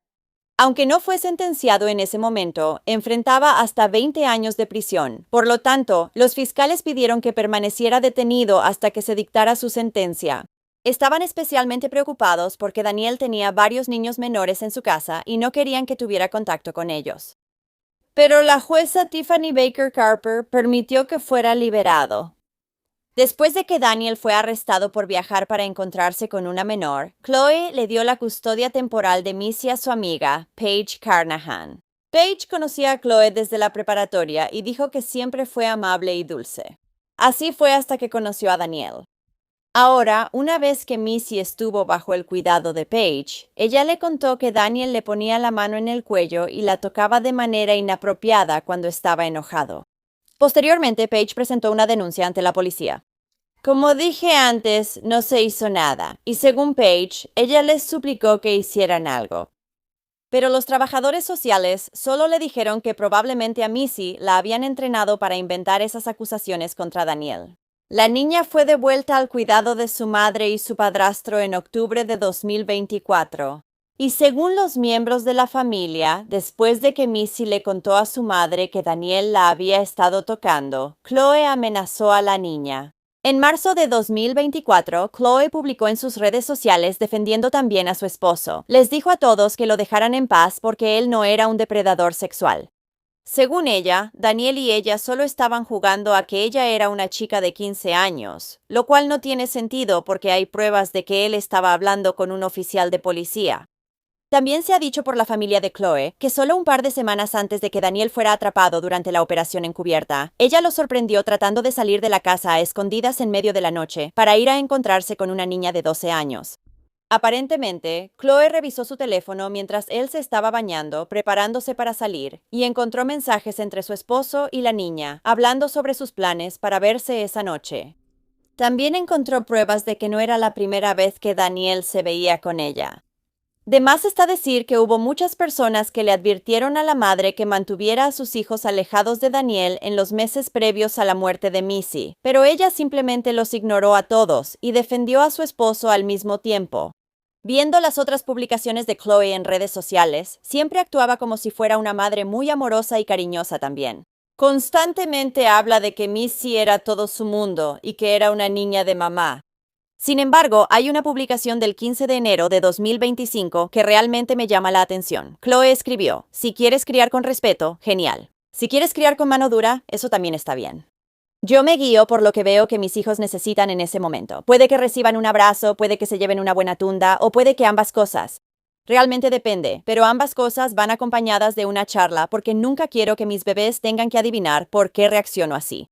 Aunque no fue sentenciado en ese momento, enfrentaba hasta 20 años de prisión. Por lo tanto, los fiscales pidieron que permaneciera detenido hasta que se dictara su sentencia. Estaban especialmente preocupados porque Daniel tenía varios niños menores en su casa y no querían que tuviera contacto con ellos. Pero la jueza Tiffany Baker Carper permitió que fuera liberado. Después de que Daniel fue arrestado por viajar para encontrarse con una menor, Chloe le dio la custodia temporal de Missy a su amiga, Paige Carnahan. Paige conocía a Chloe desde la preparatoria y dijo que siempre fue amable y dulce. Así fue hasta que conoció a Daniel. Ahora, una vez que Missy estuvo bajo el cuidado de Paige, ella le contó que Daniel le ponía la mano en el cuello y la tocaba de manera inapropiada cuando estaba enojado. Posteriormente, Paige presentó una denuncia ante la policía. Como dije antes, no se hizo nada, y según Paige, ella les suplicó que hicieran algo. Pero los trabajadores sociales solo le dijeron que probablemente a Missy la habían entrenado para inventar esas acusaciones contra Daniel. La niña fue devuelta al cuidado de su madre y su padrastro en octubre de 2024. Y según los miembros de la familia, después de que Missy le contó a su madre que Daniel la había estado tocando, Chloe amenazó a la niña. En marzo de 2024, Chloe publicó en sus redes sociales defendiendo también a su esposo. Les dijo a todos que lo dejaran en paz porque él no era un depredador sexual. Según ella, Daniel y ella solo estaban jugando a que ella era una chica de 15 años, lo cual no tiene sentido porque hay pruebas de que él estaba hablando con un oficial de policía. También se ha dicho por la familia de Chloe que solo un par de semanas antes de que Daniel fuera atrapado durante la operación encubierta, ella lo sorprendió tratando de salir de la casa a escondidas en medio de la noche para ir a encontrarse con una niña de 12 años. Aparentemente, Chloe revisó su teléfono mientras él se estaba bañando, preparándose para salir, y encontró mensajes entre su esposo y la niña, hablando sobre sus planes para verse esa noche. También encontró pruebas de que no era la primera vez que Daniel se veía con ella. De más está decir que hubo muchas personas que le advirtieron a la madre que mantuviera a sus hijos alejados de Daniel en los meses previos a la muerte de Missy, pero ella simplemente los ignoró a todos y defendió a su esposo al mismo tiempo. Viendo las otras publicaciones de Chloe en redes sociales, siempre actuaba como si fuera una madre muy amorosa y cariñosa también. Constantemente habla de que Missy era todo su mundo y que era una niña de mamá. Sin embargo, hay una publicación del 15 de enero de 2025 que realmente me llama la atención. Chloe escribió: "Si quieres criar con respeto, genial. Si quieres criar con mano dura, eso también está bien. Yo me guío por lo que veo que mis hijos necesitan en ese momento. Puede que reciban un abrazo, puede que se lleven una buena tunda, o puede que ambas cosas. Realmente depende, pero ambas cosas van acompañadas de una charla porque nunca quiero que mis bebés tengan que adivinar por qué reacciono así".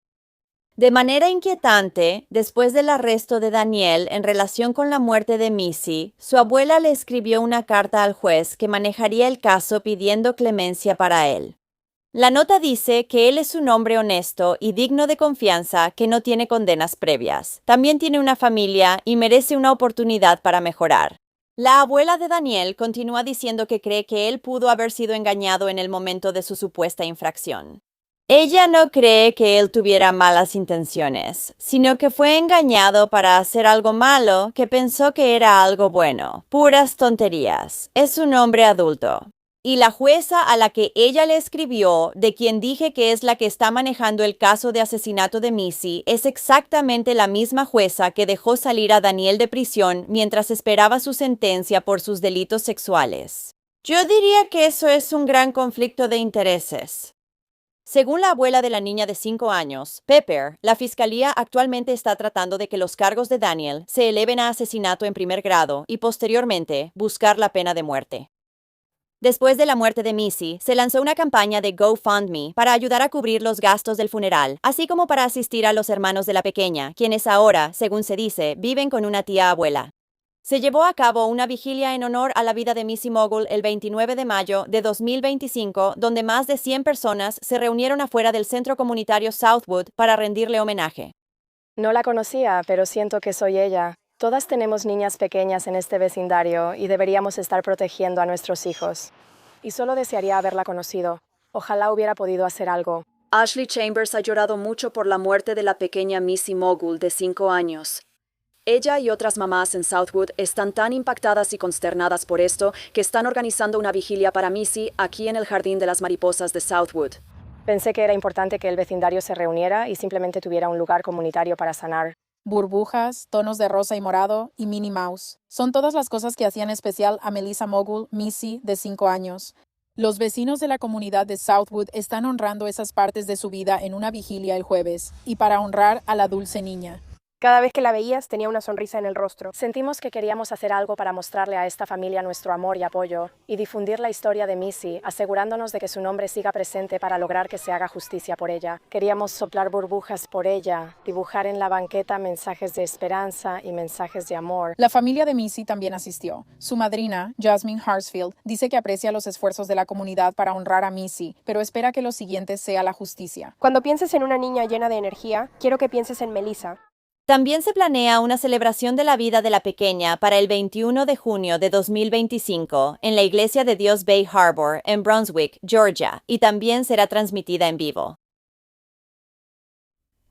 De manera inquietante, después del arresto de Daniel en relación con la muerte de Missy, su abuela le escribió una carta al juez que manejaría el caso pidiendo clemencia para él. La nota dice que él es un hombre honesto y digno de confianza que no tiene condenas previas. También tiene una familia y merece una oportunidad para mejorar. La abuela de Daniel continúa diciendo que cree que él pudo haber sido engañado en el momento de su supuesta infracción. Ella no cree que él tuviera malas intenciones, sino que fue engañado para hacer algo malo que pensó que era algo bueno. Puras tonterías. Es un hombre adulto. Y la jueza a la que ella le escribió, de quien dije que es la que está manejando el caso de asesinato de Missy, es exactamente la misma jueza que dejó salir a Daniel de prisión mientras esperaba su sentencia por sus delitos sexuales. Yo diría que eso es un gran conflicto de intereses. Según la abuela de la niña de 5 años, Pepper, la fiscalía actualmente está tratando de que los cargos de Daniel se eleven a asesinato en primer grado y posteriormente buscar la pena de muerte. Después de la muerte de Missy, se lanzó una campaña de GoFundMe para ayudar a cubrir los gastos del funeral, así como para asistir a los hermanos de la pequeña, quienes ahora, según se dice, viven con una tía abuela. Se llevó a cabo una vigilia en honor a la vida de Missy Mogul el 29 de mayo de 2025, donde más de 100 personas se reunieron afuera del centro comunitario Southwood para rendirle homenaje. No la conocía, pero siento que soy ella. Todas tenemos niñas pequeñas en este vecindario y deberíamos estar protegiendo a nuestros hijos. Y solo desearía haberla conocido. Ojalá hubiera podido hacer algo. Ashley Chambers ha llorado mucho por la muerte de la pequeña Missy Mogul de 5 años. Ella y otras mamás en Southwood están tan impactadas y consternadas por esto que están organizando una vigilia para Missy aquí en el Jardín de las Mariposas de Southwood. Pensé que era importante que el vecindario se reuniera y simplemente tuviera un lugar comunitario para sanar. Burbujas, tonos de rosa y morado y Minnie Mouse. Son todas las cosas que hacían especial a Melissa Mogul, Missy, de 5 años. Los vecinos de la comunidad de Southwood están honrando esas partes de su vida en una vigilia el jueves, y para honrar a la dulce niña. Cada vez que la veías tenía una sonrisa en el rostro. Sentimos que queríamos hacer algo para mostrarle a esta familia nuestro amor y apoyo, y difundir la historia de Missy, asegurándonos de que su nombre siga presente para lograr que se haga justicia por ella. Queríamos soplar burbujas por ella, dibujar en la banqueta mensajes de esperanza y mensajes de amor. La familia de Missy también asistió. Su madrina, Jasmine Harsfield, dice que aprecia los esfuerzos de la comunidad para honrar a Missy, pero espera que lo siguiente sea la justicia. Cuando pienses en una niña llena de energía, quiero que pienses en Melissa. También se planea una celebración de la vida de la pequeña para el 21 de junio de 2025 en la Iglesia de Dios Bay Harbor en Brunswick, Georgia, y también será transmitida en vivo.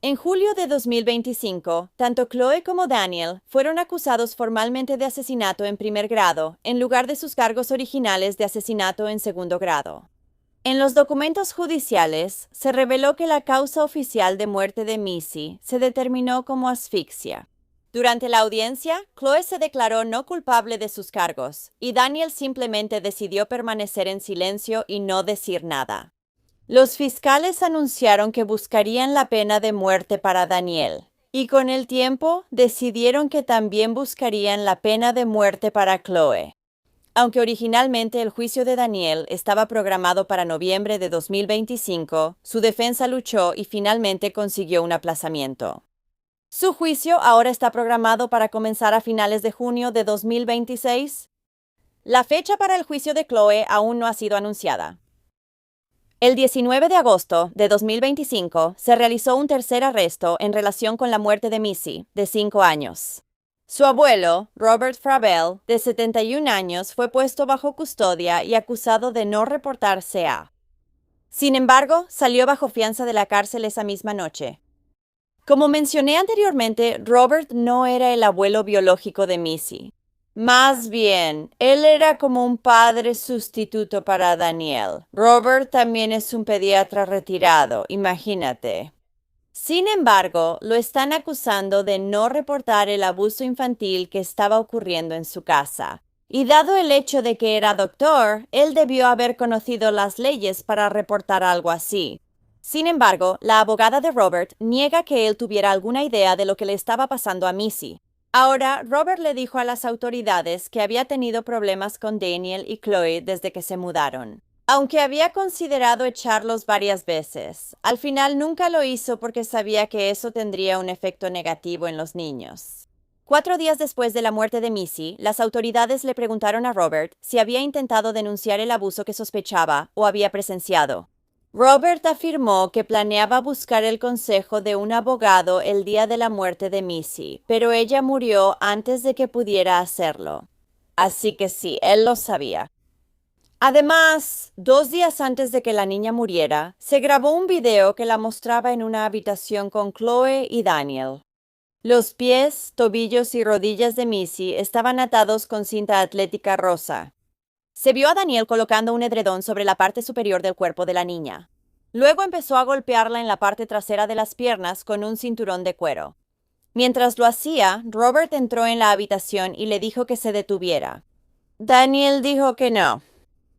En julio de 2025, tanto Chloe como Daniel fueron acusados formalmente de asesinato en primer grado, en lugar de sus cargos originales de asesinato en segundo grado. En los documentos judiciales, se reveló que la causa oficial de muerte de Missy se determinó como asfixia. Durante la audiencia, Chloe se declaró no culpable de sus cargos, y Daniel simplemente decidió permanecer en silencio y no decir nada. Los fiscales anunciaron que buscarían la pena de muerte para Daniel, y con el tiempo decidieron que también buscarían la pena de muerte para Chloe. Aunque originalmente el juicio de Daniel estaba programado para noviembre de 2025, su defensa luchó y finalmente consiguió un aplazamiento. Su juicio ahora está programado para comenzar a finales de junio de 2026. La fecha para el juicio de Chloe aún no ha sido anunciada. El 19 de agosto de 2025 se realizó un tercer arresto en relación con la muerte de Missy, de 5 años. Su abuelo, Robert Frabel, de 71 años, fue puesto bajo custodia y acusado de no reportarse a. Sin embargo, salió bajo fianza de la cárcel esa misma noche. Como mencioné anteriormente, Robert no era el abuelo biológico de Missy. Más bien, él era como un padre sustituto para Daniel. Robert también es un pediatra retirado, imagínate. Sin embargo, lo están acusando de no reportar el abuso infantil que estaba ocurriendo en su casa. Y dado el hecho de que era doctor, él debió haber conocido las leyes para reportar algo así. Sin embargo, la abogada de Robert niega que él tuviera alguna idea de lo que le estaba pasando a Missy. Ahora, Robert le dijo a las autoridades que había tenido problemas con Daniel y Chloe desde que se mudaron. Aunque había considerado echarlos varias veces, al final nunca lo hizo porque sabía que eso tendría un efecto negativo en los niños. 4 días después de la muerte de Missy, las autoridades le preguntaron a Robert si había intentado denunciar el abuso que sospechaba o había presenciado. Robert afirmó que planeaba buscar el consejo de un abogado el día de la muerte de Missy, pero ella murió antes de que pudiera hacerlo. Así que sí, él lo sabía. Además, 2 días antes de que la niña muriera, se grabó un video que la mostraba en una habitación con Chloe y Daniel. Los pies, tobillos y rodillas de Missy estaban atados con cinta atlética rosa. Se vio a Daniel colocando un edredón sobre la parte superior del cuerpo de la niña. Luego empezó a golpearla en la parte trasera de las piernas con un cinturón de cuero. Mientras lo hacía, Robert entró en la habitación y le dijo que se detuviera. Daniel dijo que no.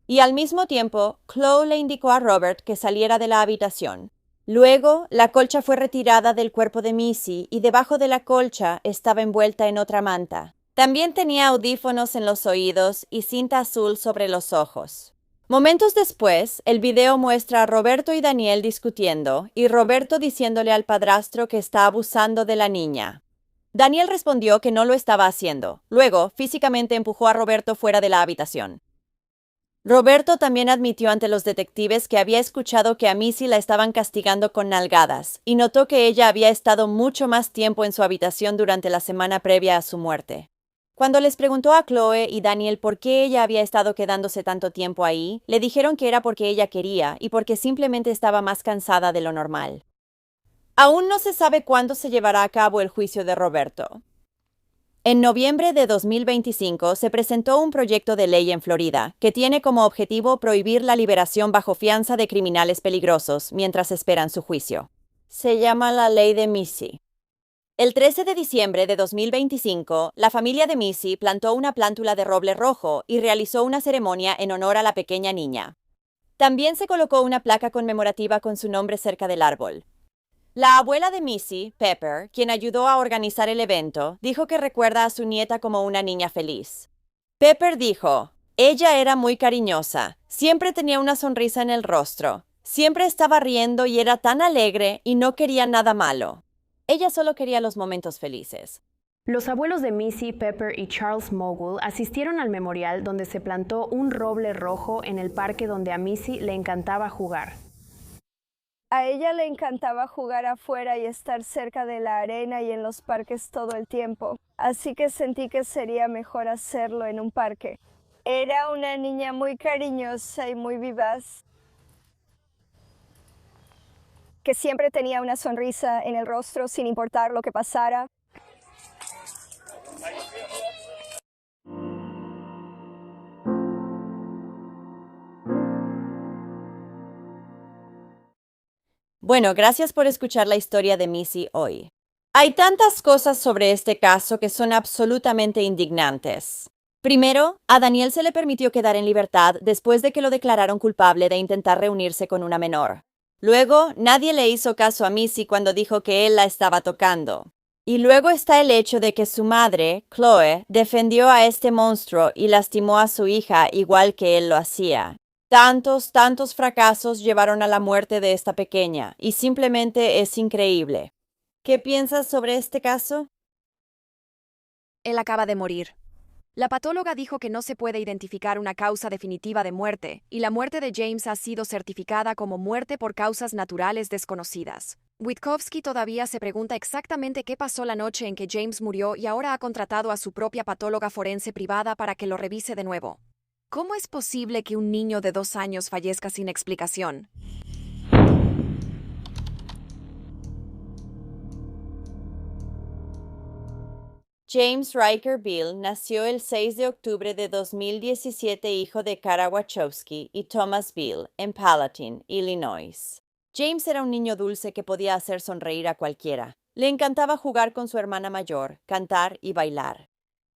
Y al mismo tiempo, Chloe le indicó a Robert que saliera de la habitación. Luego, la colcha fue retirada del cuerpo de Missy y debajo de la colcha estaba envuelta en otra manta. También tenía audífonos en los oídos y cinta azul sobre los ojos. Momentos después, el video muestra a Roberto y Daniel discutiendo y Roberto diciéndole al padrastro que está abusando de la niña. Daniel respondió que no lo estaba haciendo. Luego, físicamente empujó a Roberto fuera de la habitación. Roberto también admitió ante los detectives que había escuchado que a Missy la estaban castigando con nalgadas y notó que ella había estado mucho más tiempo en su habitación durante la semana previa a su muerte. Cuando les preguntó a Chloe y Daniel por qué ella había estado quedándose tanto tiempo ahí, le dijeron que era porque ella quería y porque simplemente estaba más cansada de lo normal. Aún no se sabe cuándo se llevará a cabo el juicio de Roberto. En noviembre de 2025 se presentó un proyecto de ley en Florida que tiene como objetivo prohibir la liberación bajo fianza de criminales peligrosos mientras esperan su juicio. Se llama la Ley de Missy. El 13 de diciembre de 2025, la familia de Missy plantó una plántula de roble rojo y realizó una ceremonia en honor a la pequeña niña. También se colocó una placa conmemorativa con su nombre cerca del árbol. La abuela de Missy, Pepper, quien ayudó a organizar el evento, dijo que recuerda a su nieta como una niña feliz. Pepper dijo, ella era muy cariñosa, siempre tenía una sonrisa en el rostro, siempre estaba riendo y era tan alegre y no quería nada malo. Ella solo quería los momentos felices. Los abuelos de Missy, Pepper y Charles Mogul asistieron al memorial donde se plantó un roble rojo en el parque donde a Missy le encantaba jugar. A ella le encantaba jugar afuera y estar cerca de la arena y en los parques todo el tiempo, así que sentí que sería mejor hacerlo en un parque. Era una niña muy cariñosa y muy vivaz, que siempre tenía una sonrisa en el rostro sin importar lo que pasara. Bueno, gracias por escuchar la historia de Missy hoy. Hay tantas cosas sobre este caso que son absolutamente indignantes. Primero, a Daniel se le permitió quedar en libertad después de que lo declararon culpable de intentar reunirse con una menor. Luego, nadie le hizo caso a Missy cuando dijo que él la estaba tocando. Y luego está el hecho de que su madre, Chloe, defendió a este monstruo y lastimó a su hija igual que él lo hacía. Tantos fracasos llevaron a la muerte de esta pequeña, y simplemente es increíble. ¿Qué piensas sobre este caso? Él acaba de morir. La patóloga dijo que no se puede identificar una causa definitiva de muerte, y la muerte de James ha sido certificada como muerte por causas naturales desconocidas. Witkowski todavía se pregunta exactamente qué pasó la noche en que James murió y ahora ha contratado a su propia patóloga forense privada para que lo revise de nuevo. ¿Cómo es posible que un niño de 2 años fallezca sin explicación? James Riker Beale nació el 6 de octubre de 2017, hijo de Kara Wachowski y Thomas Beale, en Palatine, Illinois. James era un niño dulce que podía hacer sonreír a cualquiera. Le encantaba jugar con su hermana mayor, cantar y bailar.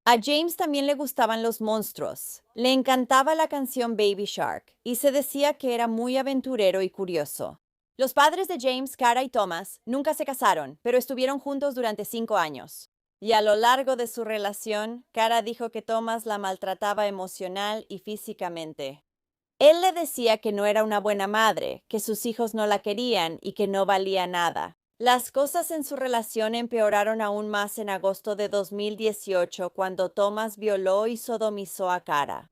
A James también le gustaban los monstruos. Le encantaba la canción Baby Shark y se decía que era muy aventurero y curioso. Los padres de James, Kara y Thomas, nunca se casaron, pero estuvieron juntos durante 5 años. Y a lo largo de su relación, Kara dijo que Thomas la maltrataba emocional y físicamente. Él le decía que no era una buena madre, que sus hijos no la querían y que no valía nada. Las cosas en su relación empeoraron aún más en agosto de 2018 cuando Thomas violó y sodomizó a Kara.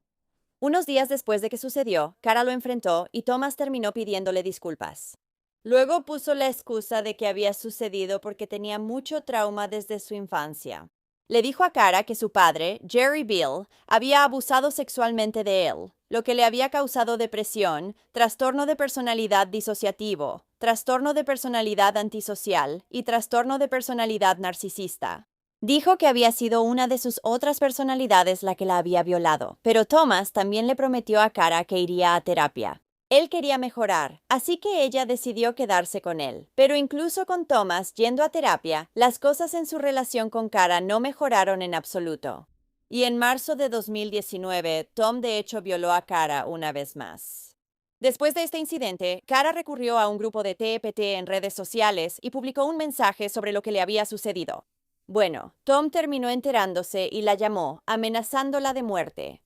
Unos días después de que sucedió, Kara lo enfrentó y Thomas terminó pidiéndole disculpas. Luego puso la excusa de que había sucedido porque tenía mucho trauma desde su infancia. Le dijo a Kara que su padre, Jerry Beale, había abusado sexualmente de él, lo que le había causado depresión, trastorno de personalidad disociativo, trastorno de personalidad antisocial y trastorno de personalidad narcisista. Dijo que había sido una de sus otras personalidades la que la había violado, pero Thomas también le prometió a Kara que iría a terapia. Él quería mejorar, así que ella decidió quedarse con él. Pero incluso con Thomas yendo a terapia, las cosas en su relación con Kara no mejoraron en absoluto. Y en marzo de 2019, Tom de hecho violó a Kara una vez más. Después de este incidente, Kara recurrió a un grupo de TPT en redes sociales y publicó un mensaje sobre lo que le había sucedido. Bueno, Tom terminó enterándose y la llamó, amenazándola de muerte.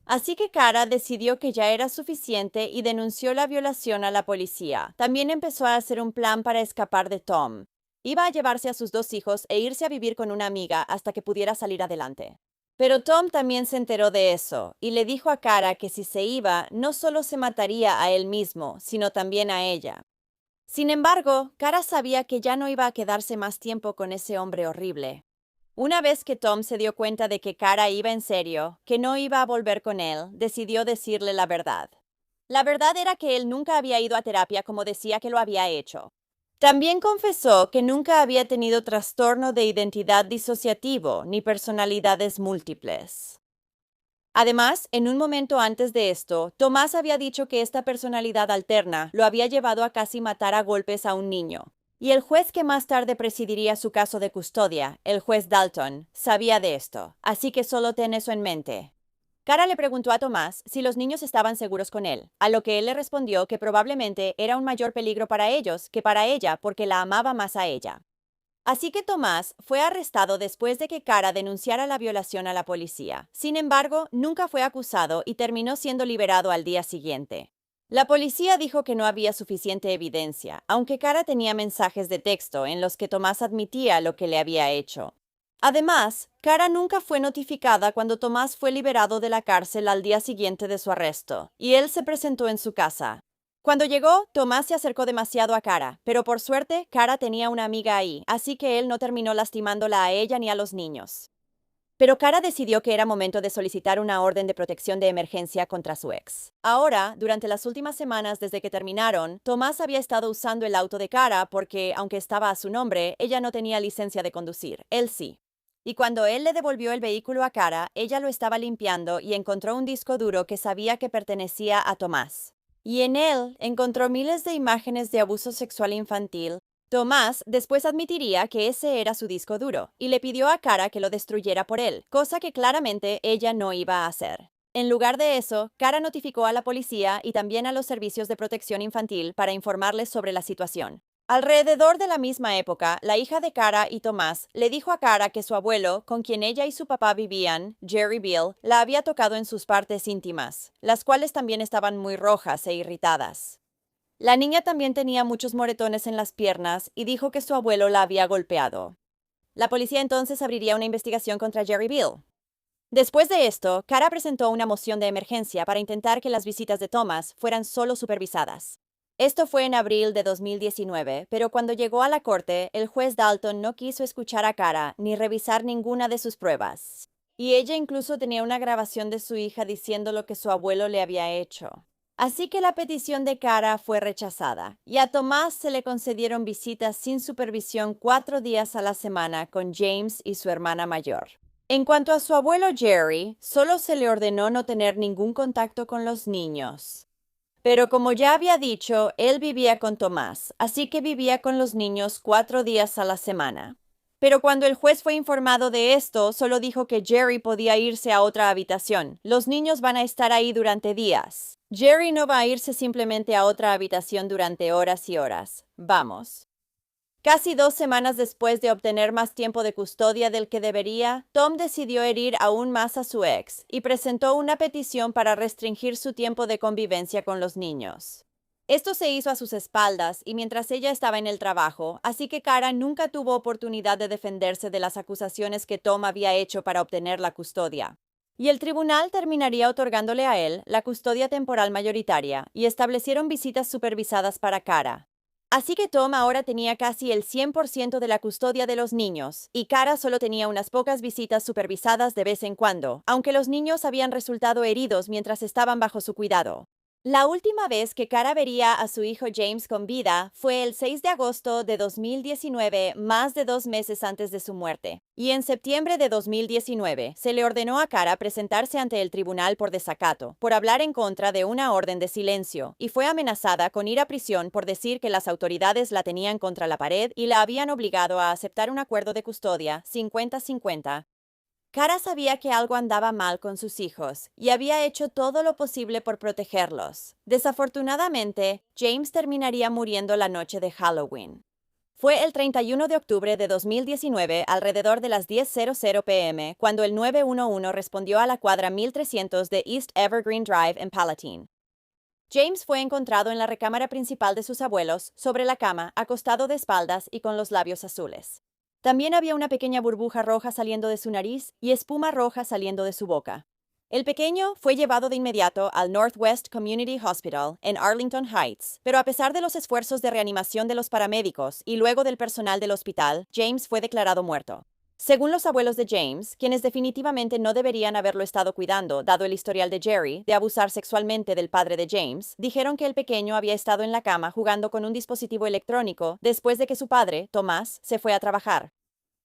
Así que Kara decidió que ya era suficiente y denunció la violación a la policía. También empezó a hacer un plan para escapar de Tom. Iba a llevarse a sus 2 hijos e irse a vivir con una amiga hasta que pudiera salir adelante. Pero Tom también se enteró de eso y le dijo a Kara que si se iba, no solo se mataría a él mismo, sino también a ella. Sin embargo, Kara sabía que ya no iba a quedarse más tiempo con ese hombre horrible. Una vez que Tom se dio cuenta de que Cara iba en serio, que no iba a volver con él, decidió decirle la verdad. La verdad era que él nunca había ido a terapia como decía que lo había hecho. También confesó que nunca había tenido trastorno de identidad disociativo ni personalidades múltiples. Además, en un momento antes de esto, Tomás había dicho que esta personalidad alterna lo había llevado a casi matar a golpes a un niño. Y el juez que más tarde presidiría su caso de custodia, el juez Dalton, sabía de esto, así que solo ten eso en mente. Cara le preguntó a Tomás si los niños estaban seguros con él, a lo que él le respondió que probablemente era un mayor peligro para ellos que para ella porque la amaba más a ella. Así que Tomás fue arrestado después de que Cara denunciara la violación a la policía. Sin embargo, nunca fue acusado y terminó siendo liberado al día siguiente. La policía dijo que no había suficiente evidencia, aunque Cara tenía mensajes de texto en los que Tomás admitía lo que le había hecho. Además, Cara nunca fue notificada cuando Tomás fue liberado de la cárcel al día siguiente de su arresto, y él se presentó en su casa. Cuando llegó, Tomás se acercó demasiado a Cara, pero por suerte, Cara tenía una amiga ahí, así que él no terminó lastimándola a ella ni a los niños. Pero Cara decidió que era momento de solicitar una orden de protección de emergencia contra su ex. Ahora, durante las últimas semanas desde que terminaron, Tomás había estado usando el auto de Cara porque, aunque estaba a su nombre, ella no tenía licencia de conducir, él sí. Y cuando él le devolvió el vehículo a Cara, ella lo estaba limpiando y encontró un disco duro que sabía que pertenecía a Tomás. Y en él encontró miles de imágenes de abuso sexual infantil. Tomás después admitiría que ese era su disco duro y le pidió a Cara que lo destruyera por él, cosa que claramente ella no iba a hacer. En lugar de eso, Cara notificó a la policía y también a los servicios de protección infantil para informarles sobre la situación. Alrededor de la misma época, la hija de Cara y Tomás le dijo a Cara que su abuelo, con quien ella y su papá vivían, Jerry Beale, la había tocado en sus partes íntimas, las cuales también estaban muy rojas e irritadas. La niña también tenía muchos moretones en las piernas y dijo que su abuelo la había golpeado. La policía entonces abriría una investigación contra Jerry Beale. Después de esto, Cara presentó una moción de emergencia para intentar que las visitas de Tomás fueran solo supervisadas. Esto fue en abril de 2019, pero cuando llegó a la corte, el juez Dalton no quiso escuchar a Cara ni revisar ninguna de sus pruebas. Y ella incluso tenía una grabación de su hija diciendo lo que su abuelo le había hecho. Así que la petición de Cara fue rechazada, y a Tomás se le concedieron visitas sin supervisión 4 días a la semana con James y su hermana mayor. En cuanto a su abuelo Jerry, solo se le ordenó no tener ningún contacto con los niños. Pero como ya había dicho, él vivía con Tomás, así que vivía con los niños 4 días a la semana. Pero cuando el juez fue informado de esto, solo dijo que Jerry podía irse a otra habitación. Los niños van a estar ahí durante días. Jerry no va a irse simplemente a otra habitación durante horas y horas. Vamos. Casi 2 semanas después de obtener más tiempo de custodia del que debería, Tom decidió herir aún más a su ex y presentó una petición para restringir su tiempo de convivencia con los niños. Esto se hizo a sus espaldas y mientras ella estaba en el trabajo, así que Cara nunca tuvo oportunidad de defenderse de las acusaciones que Tom había hecho para obtener la custodia. Y el tribunal terminaría otorgándole a él la custodia temporal mayoritaria y establecieron visitas supervisadas para Cara. Así que Tom ahora tenía casi el 100% de la custodia de los niños, y Cara solo tenía unas pocas visitas supervisadas de vez en cuando, aunque los niños habían resultado heridos mientras estaban bajo su cuidado. La última vez que Cara vería a su hijo James con vida fue el 6 de agosto de 2019, más de 2 meses antes de su muerte. Y en septiembre de 2019 se le ordenó a Cara presentarse ante el tribunal por desacato, por hablar en contra de una orden de silencio, y fue amenazada con ir a prisión por decir que las autoridades la tenían contra la pared y la habían obligado a aceptar un acuerdo de custodia 50-50. Cara sabía que algo andaba mal con sus hijos y había hecho todo lo posible por protegerlos. Desafortunadamente, James terminaría muriendo la noche de Halloween. Fue el 31 de octubre de 2019, alrededor de las 10:00 p.m., cuando el 911 respondió a la cuadra 1300 de East Evergreen Drive en Palatine. James fue encontrado en la recámara principal de sus abuelos, sobre la cama, acostado de espaldas y con los labios azules. También había una pequeña burbuja roja saliendo de su nariz y espuma roja saliendo de su boca. El pequeño fue llevado de inmediato al Northwest Community Hospital en Arlington Heights, pero a pesar de los esfuerzos de reanimación de los paramédicos y luego del personal del hospital, James fue declarado muerto. Según los abuelos de James, quienes definitivamente no deberían haberlo estado cuidando, dado el historial de Jerry de abusar sexualmente del padre de James, dijeron que el pequeño había estado en la cama jugando con un dispositivo electrónico después de que su padre, Tomás, se fue a trabajar.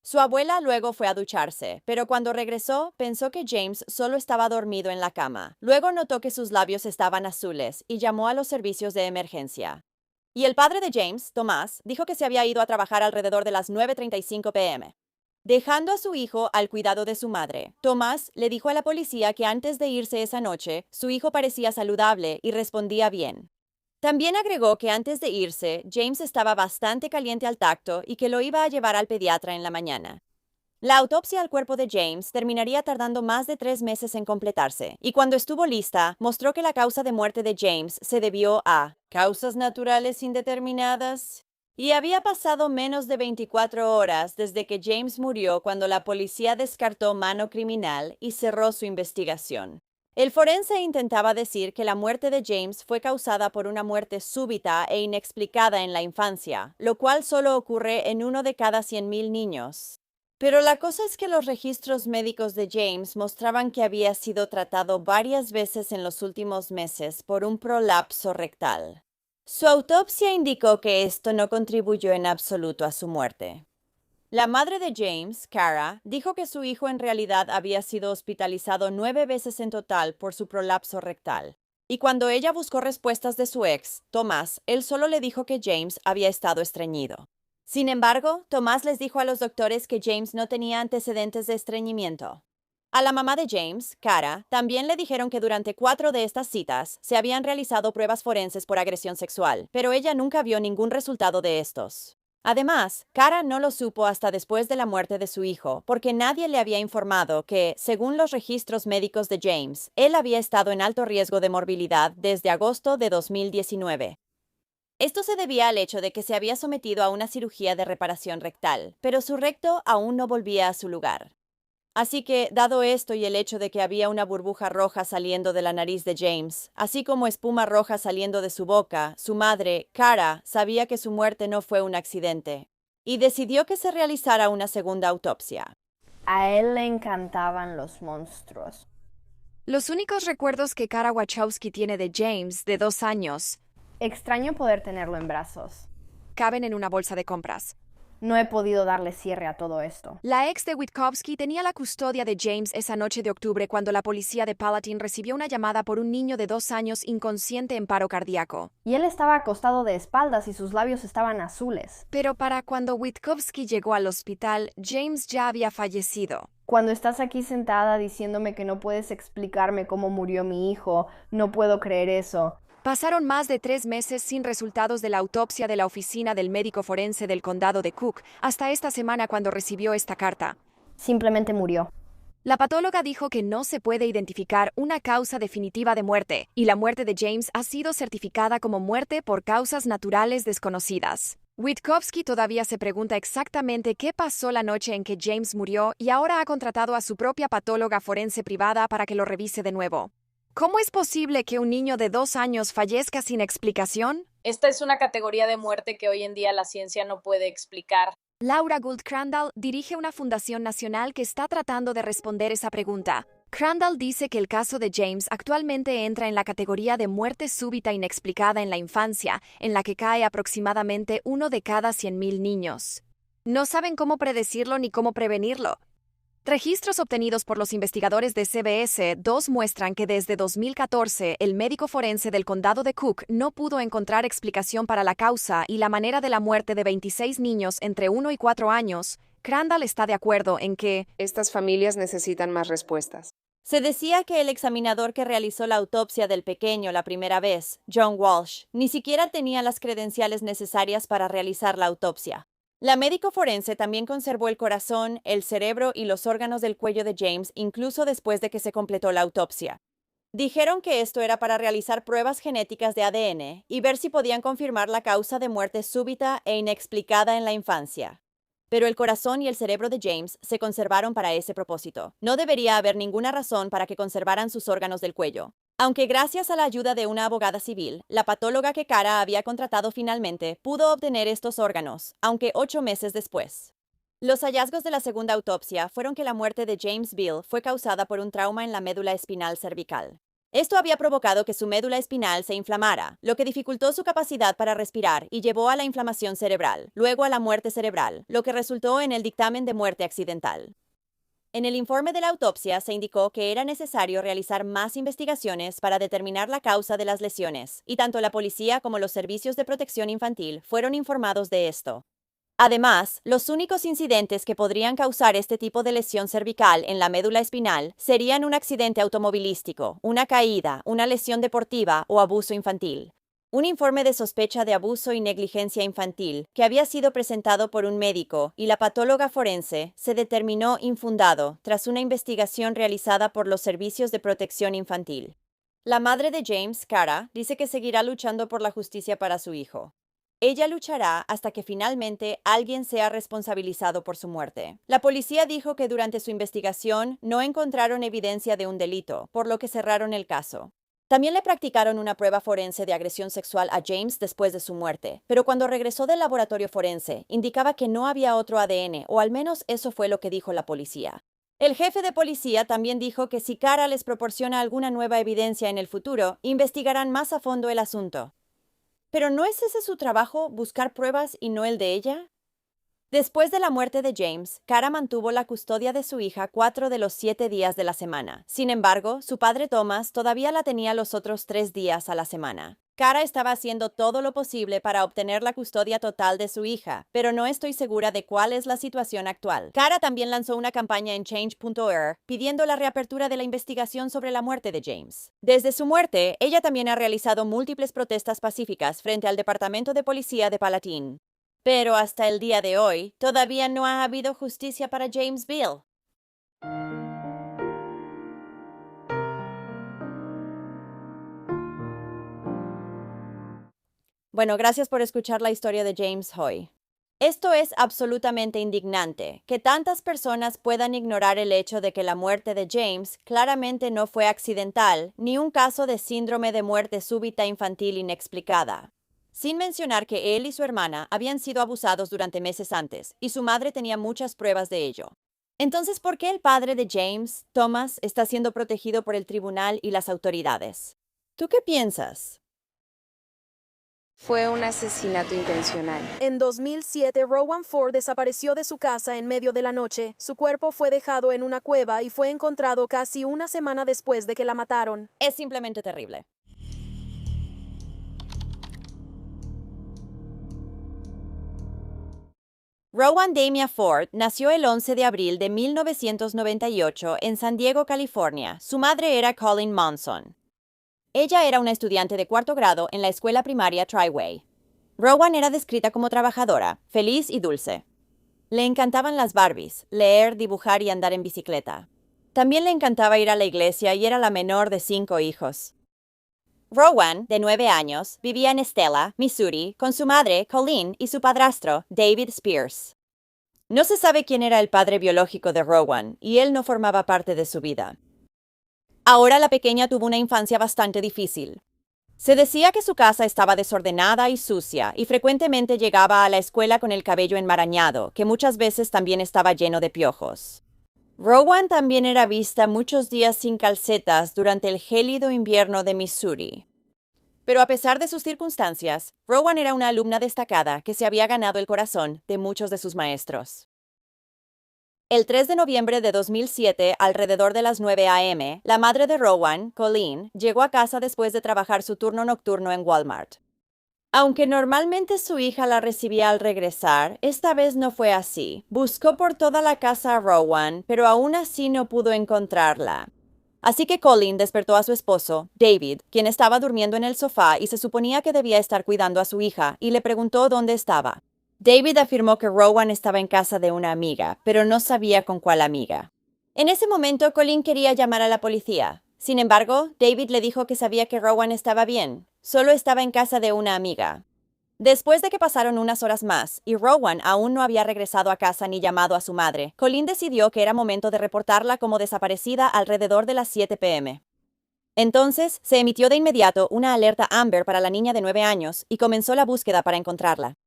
Su abuela luego fue a ducharse, pero cuando regresó pensó que James solo estaba dormido en la cama. Luego notó que sus labios estaban azules y llamó a los servicios de emergencia. Y el padre de James, Tomás, dijo que se había ido a trabajar alrededor de las 9:35 p.m. Dejando a su hijo al cuidado de su madre, Tomás le dijo a la policía que antes de irse esa noche, su hijo parecía saludable y respondía bien. También agregó que antes de irse, James estaba bastante caliente al tacto y que lo iba a llevar al pediatra en la mañana. La autopsia al cuerpo de James terminaría tardando más de 3 meses en completarse, y cuando estuvo lista, mostró que la causa de muerte de James se debió a causas naturales indeterminadas. Y había pasado menos de 24 horas desde que James murió cuando la policía descartó mano criminal y cerró su investigación. El forense intentaba decir que la muerte de James fue causada por una muerte súbita e inexplicada en la infancia, lo cual solo ocurre en 1 de cada 100,000 niños. Pero la cosa es que los registros médicos de James mostraban que había sido tratado varias veces en los últimos meses por un prolapso rectal. Su autopsia indicó que esto no contribuyó en absoluto a su muerte. La madre de James, Cara, dijo que su hijo en realidad había sido hospitalizado 9 veces en total por su prolapso rectal. Y cuando ella buscó respuestas de su ex, Tomás, él solo le dijo que James había estado estreñido. Sin embargo, Tomás les dijo a los doctores que James no tenía antecedentes de estreñimiento. A la mamá de James, Cara, también le dijeron que durante 4 de estas citas se habían realizado pruebas forenses por agresión sexual, pero ella nunca vio ningún resultado de estos. Además, Cara no lo supo hasta después de la muerte de su hijo, porque nadie le había informado que, según los registros médicos de James, él había estado en alto riesgo de morbilidad desde agosto de 2019. Esto se debía al hecho de que se había sometido a una cirugía de reparación rectal, pero su recto aún no volvía a su lugar. Así que, dado esto y el hecho de que había una burbuja roja saliendo de la nariz de James, así como espuma roja saliendo de su boca, su madre, Cara, sabía que su muerte no fue un accidente, y decidió que se realizara una segunda autopsia. A él le encantaban los monstruos. Los únicos recuerdos que Cara Wachowski tiene de James, de 2 años, extraño poder tenerlo en brazos. Caben en una bolsa de compras. No he podido darle cierre a todo esto. La ex de Witkowski tenía la custodia de James esa noche de octubre cuando la policía de Palatine recibió una llamada por un niño de 2 años inconsciente en paro cardíaco. Y él estaba acostado de espaldas y sus labios estaban azules. Pero para cuando Witkowski llegó al hospital, James ya había fallecido. Cuando estás aquí sentada diciéndome que no puedes explicarme cómo murió mi hijo, no puedo creer eso. Pasaron más de 3 meses sin resultados de la autopsia de la oficina del médico forense del condado de Cook, hasta esta semana cuando recibió esta carta. Simplemente murió. La patóloga dijo que no se puede identificar una causa definitiva de muerte, y la muerte de James ha sido certificada como muerte por causas naturales desconocidas. Witkowski todavía se pregunta exactamente qué pasó la noche en que James murió y ahora ha contratado a su propia patóloga forense privada para que lo revise de nuevo. ¿Cómo es posible que un niño de 2 años fallezca sin explicación? Esta es una categoría de muerte que hoy en día la ciencia no puede explicar. Laura Gould Crandall dirige una fundación nacional que está tratando de responder esa pregunta. Crandall dice que el caso de James actualmente entra en la categoría de muerte súbita inexplicada en la infancia, en la que cae aproximadamente 1 de cada 100,000 niños. No saben cómo predecirlo ni cómo prevenirlo. Registros obtenidos por los investigadores de CBS 2 muestran que desde 2014 el médico forense del condado de Cook no pudo encontrar explicación para la causa y la manera de la muerte de 26 niños entre 1 y 4 años. Crandall está de acuerdo en que estas familias necesitan más respuestas. Se decía que el examinador que realizó la autopsia del pequeño la primera vez, John Walsh, ni siquiera tenía las credenciales necesarias para realizar la autopsia. La médico forense también conservó el corazón, el cerebro y los órganos del cuello de James incluso después de que se completó la autopsia. Dijeron que esto era para realizar pruebas genéticas de ADN y ver si podían confirmar la causa de muerte súbita e inexplicada en la infancia. Pero el corazón y el cerebro de James se conservaron para ese propósito. No debería haber ninguna razón para que conservaran sus órganos del cuello. Aunque gracias a la ayuda de una abogada civil, la patóloga que Cara había contratado finalmente pudo obtener estos órganos, aunque 8 meses después. Los hallazgos de la segunda autopsia fueron que la muerte de James Beal fue causada por un trauma en la médula espinal cervical. Esto había provocado que su médula espinal se inflamara, lo que dificultó su capacidad para respirar y llevó a la inflamación cerebral, luego a la muerte cerebral, lo que resultó en el dictamen de muerte accidental. En el informe de la autopsia se indicó que era necesario realizar más investigaciones para determinar la causa de las lesiones, y tanto la policía como los servicios de protección infantil fueron informados de esto. Además, los únicos incidentes que podrían causar este tipo de lesión cervical en la médula espinal serían un accidente automovilístico, una caída, una lesión deportiva o abuso infantil. Un informe de sospecha de abuso y negligencia infantil, que había sido presentado por un médico y la patóloga forense, se determinó infundado tras una investigación realizada por los servicios de protección infantil. La madre de James, Cara, dice que seguirá luchando por la justicia para su hijo. Ella luchará hasta que finalmente alguien sea responsabilizado por su muerte. La policía dijo que durante su investigación no encontraron evidencia de un delito, por lo que cerraron el caso. También le practicaron una prueba forense de agresión sexual a James después de su muerte, pero cuando regresó del laboratorio forense, indicaba que no había otro ADN, o al menos eso fue lo que dijo la policía. El jefe de policía también dijo que si Cara les proporciona alguna nueva evidencia en el futuro, investigarán más a fondo el asunto. ¿Pero no es ese su trabajo, buscar pruebas y no el de ella? Después de la muerte de James, Cara mantuvo la custodia de su hija 4 de los 7 días de la semana. Sin embargo, su padre Thomas todavía la tenía los otros 3 días a la semana. Cara estaba haciendo todo lo posible para obtener la custodia total de su hija, pero no estoy segura de cuál es la situación actual. Cara también lanzó una campaña en Change.org pidiendo la reapertura de la investigación sobre la muerte de James. Desde su muerte, ella también ha realizado múltiples protestas pacíficas frente al Departamento de Policía de Palatine. Pero hasta el día de hoy, todavía no ha habido justicia para James Beal. Bueno, gracias por escuchar la historia de James hoy. Esto es absolutamente indignante, que tantas personas puedan ignorar el hecho de que la muerte de James claramente no fue accidental, ni un caso de síndrome de muerte súbita infantil inexplicada. Sin mencionar que él y su hermana habían sido abusados durante meses antes, y su madre tenía muchas pruebas de ello. Entonces, ¿por qué el padre de James, Thomas, está siendo protegido por el tribunal y las autoridades? ¿Tú qué piensas? Fue un asesinato intencional. En 2007, Rowan Ford desapareció de su casa en medio de la noche. Su cuerpo fue dejado en una cueva y fue encontrado casi una semana después de que la mataron. Es simplemente terrible. Rowan Damia Ford nació el 11 de abril de 1998 en San Diego, California. Su madre era Colleen Monson. Ella era una estudiante de 4º grado en la escuela primaria Triway. Rowan era descrita como trabajadora, feliz y dulce. Le encantaban las Barbies, leer, dibujar y andar en bicicleta. También le encantaba ir a la iglesia y era la menor de 5 hijos. Rowan, de 9 años, vivía en Estella, Missouri, con su madre, Colleen, y su padrastro, David Spears. No se sabe quién era el padre biológico de Rowan, y él no formaba parte de su vida. Ahora la pequeña tuvo una infancia bastante difícil. Se decía que su casa estaba desordenada y sucia, y frecuentemente llegaba a la escuela con el cabello enmarañado, que muchas veces también estaba lleno de piojos. Rowan también era vista muchos días sin calcetas durante el gélido invierno de Missouri. Pero a pesar de sus circunstancias, Rowan era una alumna destacada que se había ganado el corazón de muchos de sus maestros. El 3 de noviembre de 2007, alrededor de las 9 a.m., la madre de Rowan, Colleen, llegó a casa después de trabajar su turno nocturno en Walmart. Aunque normalmente su hija la recibía al regresar, esta vez no fue así. Buscó por toda la casa a Rowan, pero aún así no pudo encontrarla. Así que Colleen despertó a su esposo, David, quien estaba durmiendo en el sofá y se suponía que debía estar cuidando a su hija, y le preguntó dónde estaba. David afirmó que Rowan estaba en casa de una amiga, pero no sabía con cuál amiga. En ese momento, Colleen quería llamar a la policía. Sin embargo, David le dijo que sabía que Rowan estaba bien, solo estaba en casa de una amiga. Después de que pasaron unas horas más, y Rowan aún no había regresado a casa ni llamado a su madre, Colleen decidió que era momento de reportarla como desaparecida alrededor de las 7 p.m. Entonces, se emitió de inmediato una alerta Amber para la niña de 9 años y comenzó la búsqueda para encontrarla.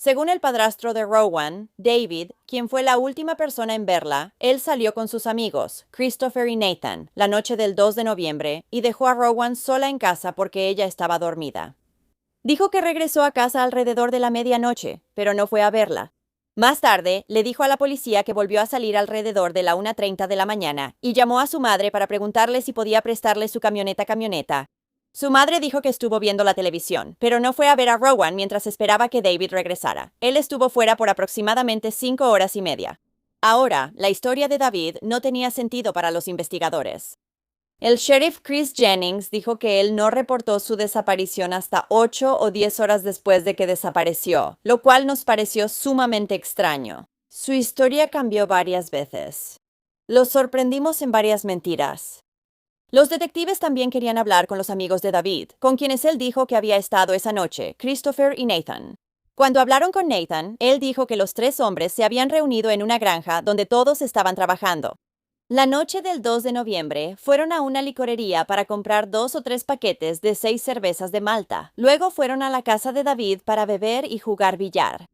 Según el padrastro de Rowan, David, quien fue la última persona en verla, él salió con sus amigos, Christopher y Nathan, la noche del 2 de noviembre y dejó a Rowan sola en casa porque ella estaba dormida. Dijo que regresó a casa alrededor de la medianoche, pero no fue a verla. Más tarde, le dijo a la policía que volvió a salir alrededor de la 1:30 de la mañana y llamó a su madre para preguntarle si podía prestarle su camioneta. Su madre dijo que estuvo viendo la televisión, pero no fue a ver a Rowan mientras esperaba que David regresara. Él estuvo fuera por aproximadamente 5 horas y media. Ahora, la historia de David no tenía sentido para los investigadores. El sheriff Chris Jennings dijo que él no reportó su desaparición hasta 8 o 10 horas después de que desapareció, lo cual nos pareció sumamente extraño. Su historia cambió varias veces. Los sorprendimos en varias mentiras. Los detectives también querían hablar con los amigos de David, con quienes él dijo que había estado esa noche, Christopher y Nathan. Cuando hablaron con Nathan, él dijo que los 3 hombres se habían reunido en una granja donde todos estaban trabajando. La noche del 2 de noviembre, fueron a una licorería para comprar 2 o 3 paquetes de 6 cervezas de Malta. Luego fueron a la casa de David para beber y jugar billar.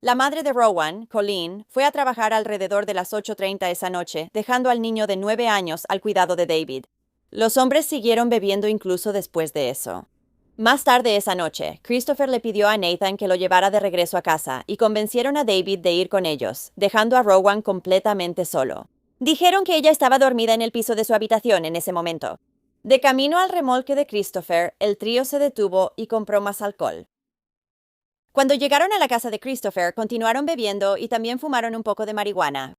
La madre de Rowan, Colleen, fue a trabajar alrededor de las 8:30 esa noche, dejando al niño de 9 años al cuidado de David. Los hombres siguieron bebiendo incluso después de eso. Más tarde esa noche, Christopher le pidió a Nathan que lo llevara de regreso a casa y convencieron a David de ir con ellos, dejando a Rowan completamente solo. Dijeron que ella estaba dormida en el piso de su habitación en ese momento. De camino al remolque de Christopher, el trío se detuvo y compró más alcohol. Cuando llegaron a la casa de Christopher, continuaron bebiendo y también fumaron un poco de marihuana.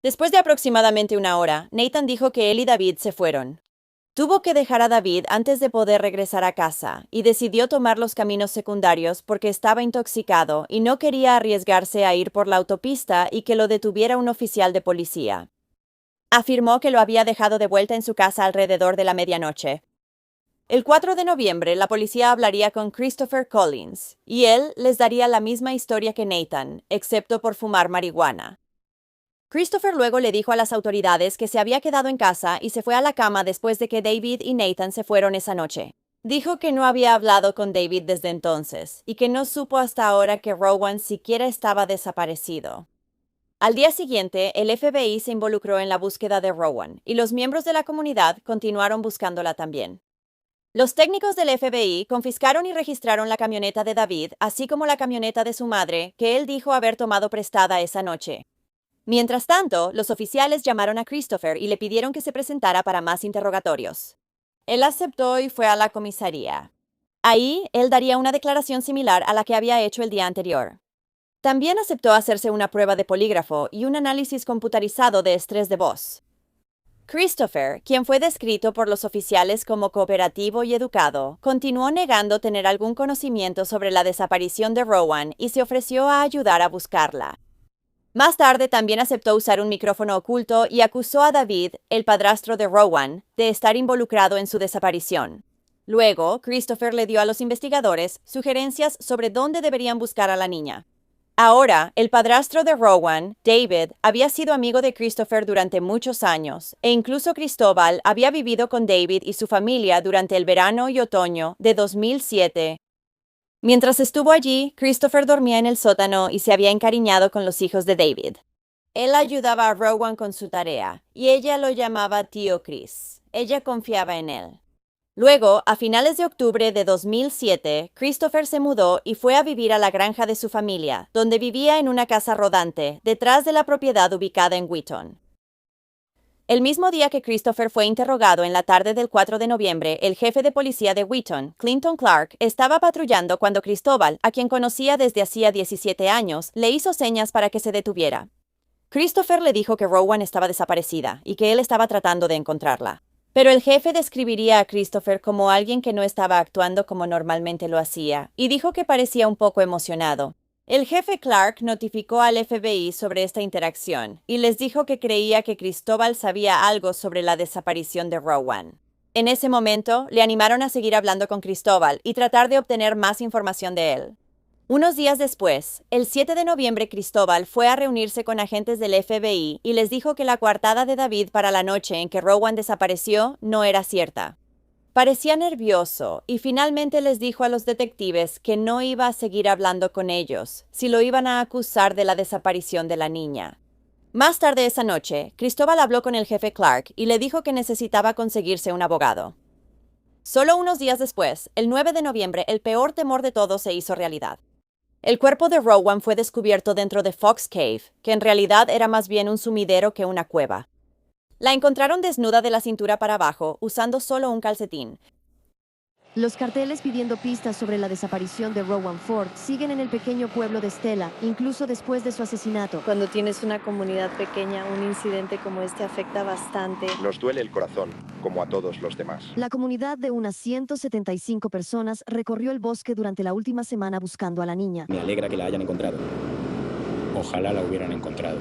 Después de aproximadamente 1 hora, Nathan dijo que él y David se fueron. Tuvo que dejar a David antes de poder regresar a casa y decidió tomar los caminos secundarios porque estaba intoxicado y no quería arriesgarse a ir por la autopista y que lo detuviera un oficial de policía. Afirmó que lo había dejado de vuelta en su casa alrededor de la medianoche. El 4 de noviembre, la policía hablaría con Christopher Collins y él les daría la misma historia que Nathan, excepto por fumar marihuana. Christopher luego le dijo a las autoridades que se había quedado en casa y se fue a la cama después de que David y Nathan se fueron esa noche. Dijo que no había hablado con David desde entonces y que no supo hasta ahora que Rowan siquiera estaba desaparecido. Al día siguiente, el FBI se involucró en la búsqueda de Rowan y los miembros de la comunidad continuaron buscándola también. Los técnicos del FBI confiscaron y registraron la camioneta de David, así como la camioneta de su madre, que él dijo haber tomado prestada esa noche. Mientras tanto, los oficiales llamaron a Christopher y le pidieron que se presentara para más interrogatorios. Él aceptó y fue a la comisaría. Ahí, él daría una declaración similar a la que había hecho el día anterior. También aceptó hacerse una prueba de polígrafo y un análisis computarizado de estrés de voz. Christopher, quien fue descrito por los oficiales como cooperativo y educado, continuó negando tener algún conocimiento sobre la desaparición de Rowan y se ofreció a ayudar a buscarla. Más tarde también aceptó usar un micrófono oculto y acusó a David, el padrastro de Rowan, de estar involucrado en su desaparición. Luego, Christopher le dio a los investigadores sugerencias sobre dónde deberían buscar a la niña. Ahora, el padrastro de Rowan, David, había sido amigo de Christopher durante muchos años, e incluso Cristóbal había vivido con David y su familia durante el verano y otoño de 2007. Mientras estuvo allí, Christopher dormía en el sótano y se había encariñado con los hijos de David. Él ayudaba a Rowan con su tarea, y ella lo llamaba tío Chris. Ella confiaba en él. Luego, a finales de octubre de 2007, Christopher se mudó y fue a vivir a la granja de su familia, donde vivía en una casa rodante, detrás de la propiedad ubicada en Wheaton. El mismo día que Christopher fue interrogado en la tarde del 4 de noviembre, el jefe de policía de Wheaton, Clinton Clark, estaba patrullando cuando Cristóbal, a quien conocía desde hacía 17 años, le hizo señas para que se detuviera. Christopher le dijo que Rowan estaba desaparecida y que él estaba tratando de encontrarla. Pero el jefe describiría a Christopher como alguien que no estaba actuando como normalmente lo hacía, y dijo que parecía un poco emocionado. El jefe Clark notificó al FBI sobre esta interacción y les dijo que creía que Cristóbal sabía algo sobre la desaparición de Rowan. En ese momento, le animaron a seguir hablando con Cristóbal y tratar de obtener más información de él. Unos días después, el 7 de noviembre, Cristóbal fue a reunirse con agentes del FBI y les dijo que la coartada de David para la noche en que Rowan desapareció no era cierta. Parecía nervioso y finalmente les dijo a los detectives que no iba a seguir hablando con ellos si lo iban a acusar de la desaparición de la niña. Más tarde esa noche, Cristóbal habló con el jefe Clark y le dijo que necesitaba conseguirse un abogado. Solo unos días después, el 9 de noviembre, el peor temor de todos se hizo realidad. El cuerpo de Rowan fue descubierto dentro de Fox Cave, que en realidad era más bien un sumidero que una cueva. La encontraron desnuda de la cintura para abajo, usando solo un calcetín. Los carteles pidiendo pistas sobre la desaparición de Rowan Ford siguen en el pequeño pueblo de Stella, incluso después de su asesinato. Cuando tienes una comunidad pequeña, un incidente como este afecta bastante. Nos duele el corazón, como a todos los demás. La comunidad de unas 175 personas recorrió el bosque durante la última semana buscando a la niña. Me alegra que la hayan encontrado. Ojalá la hubieran encontrado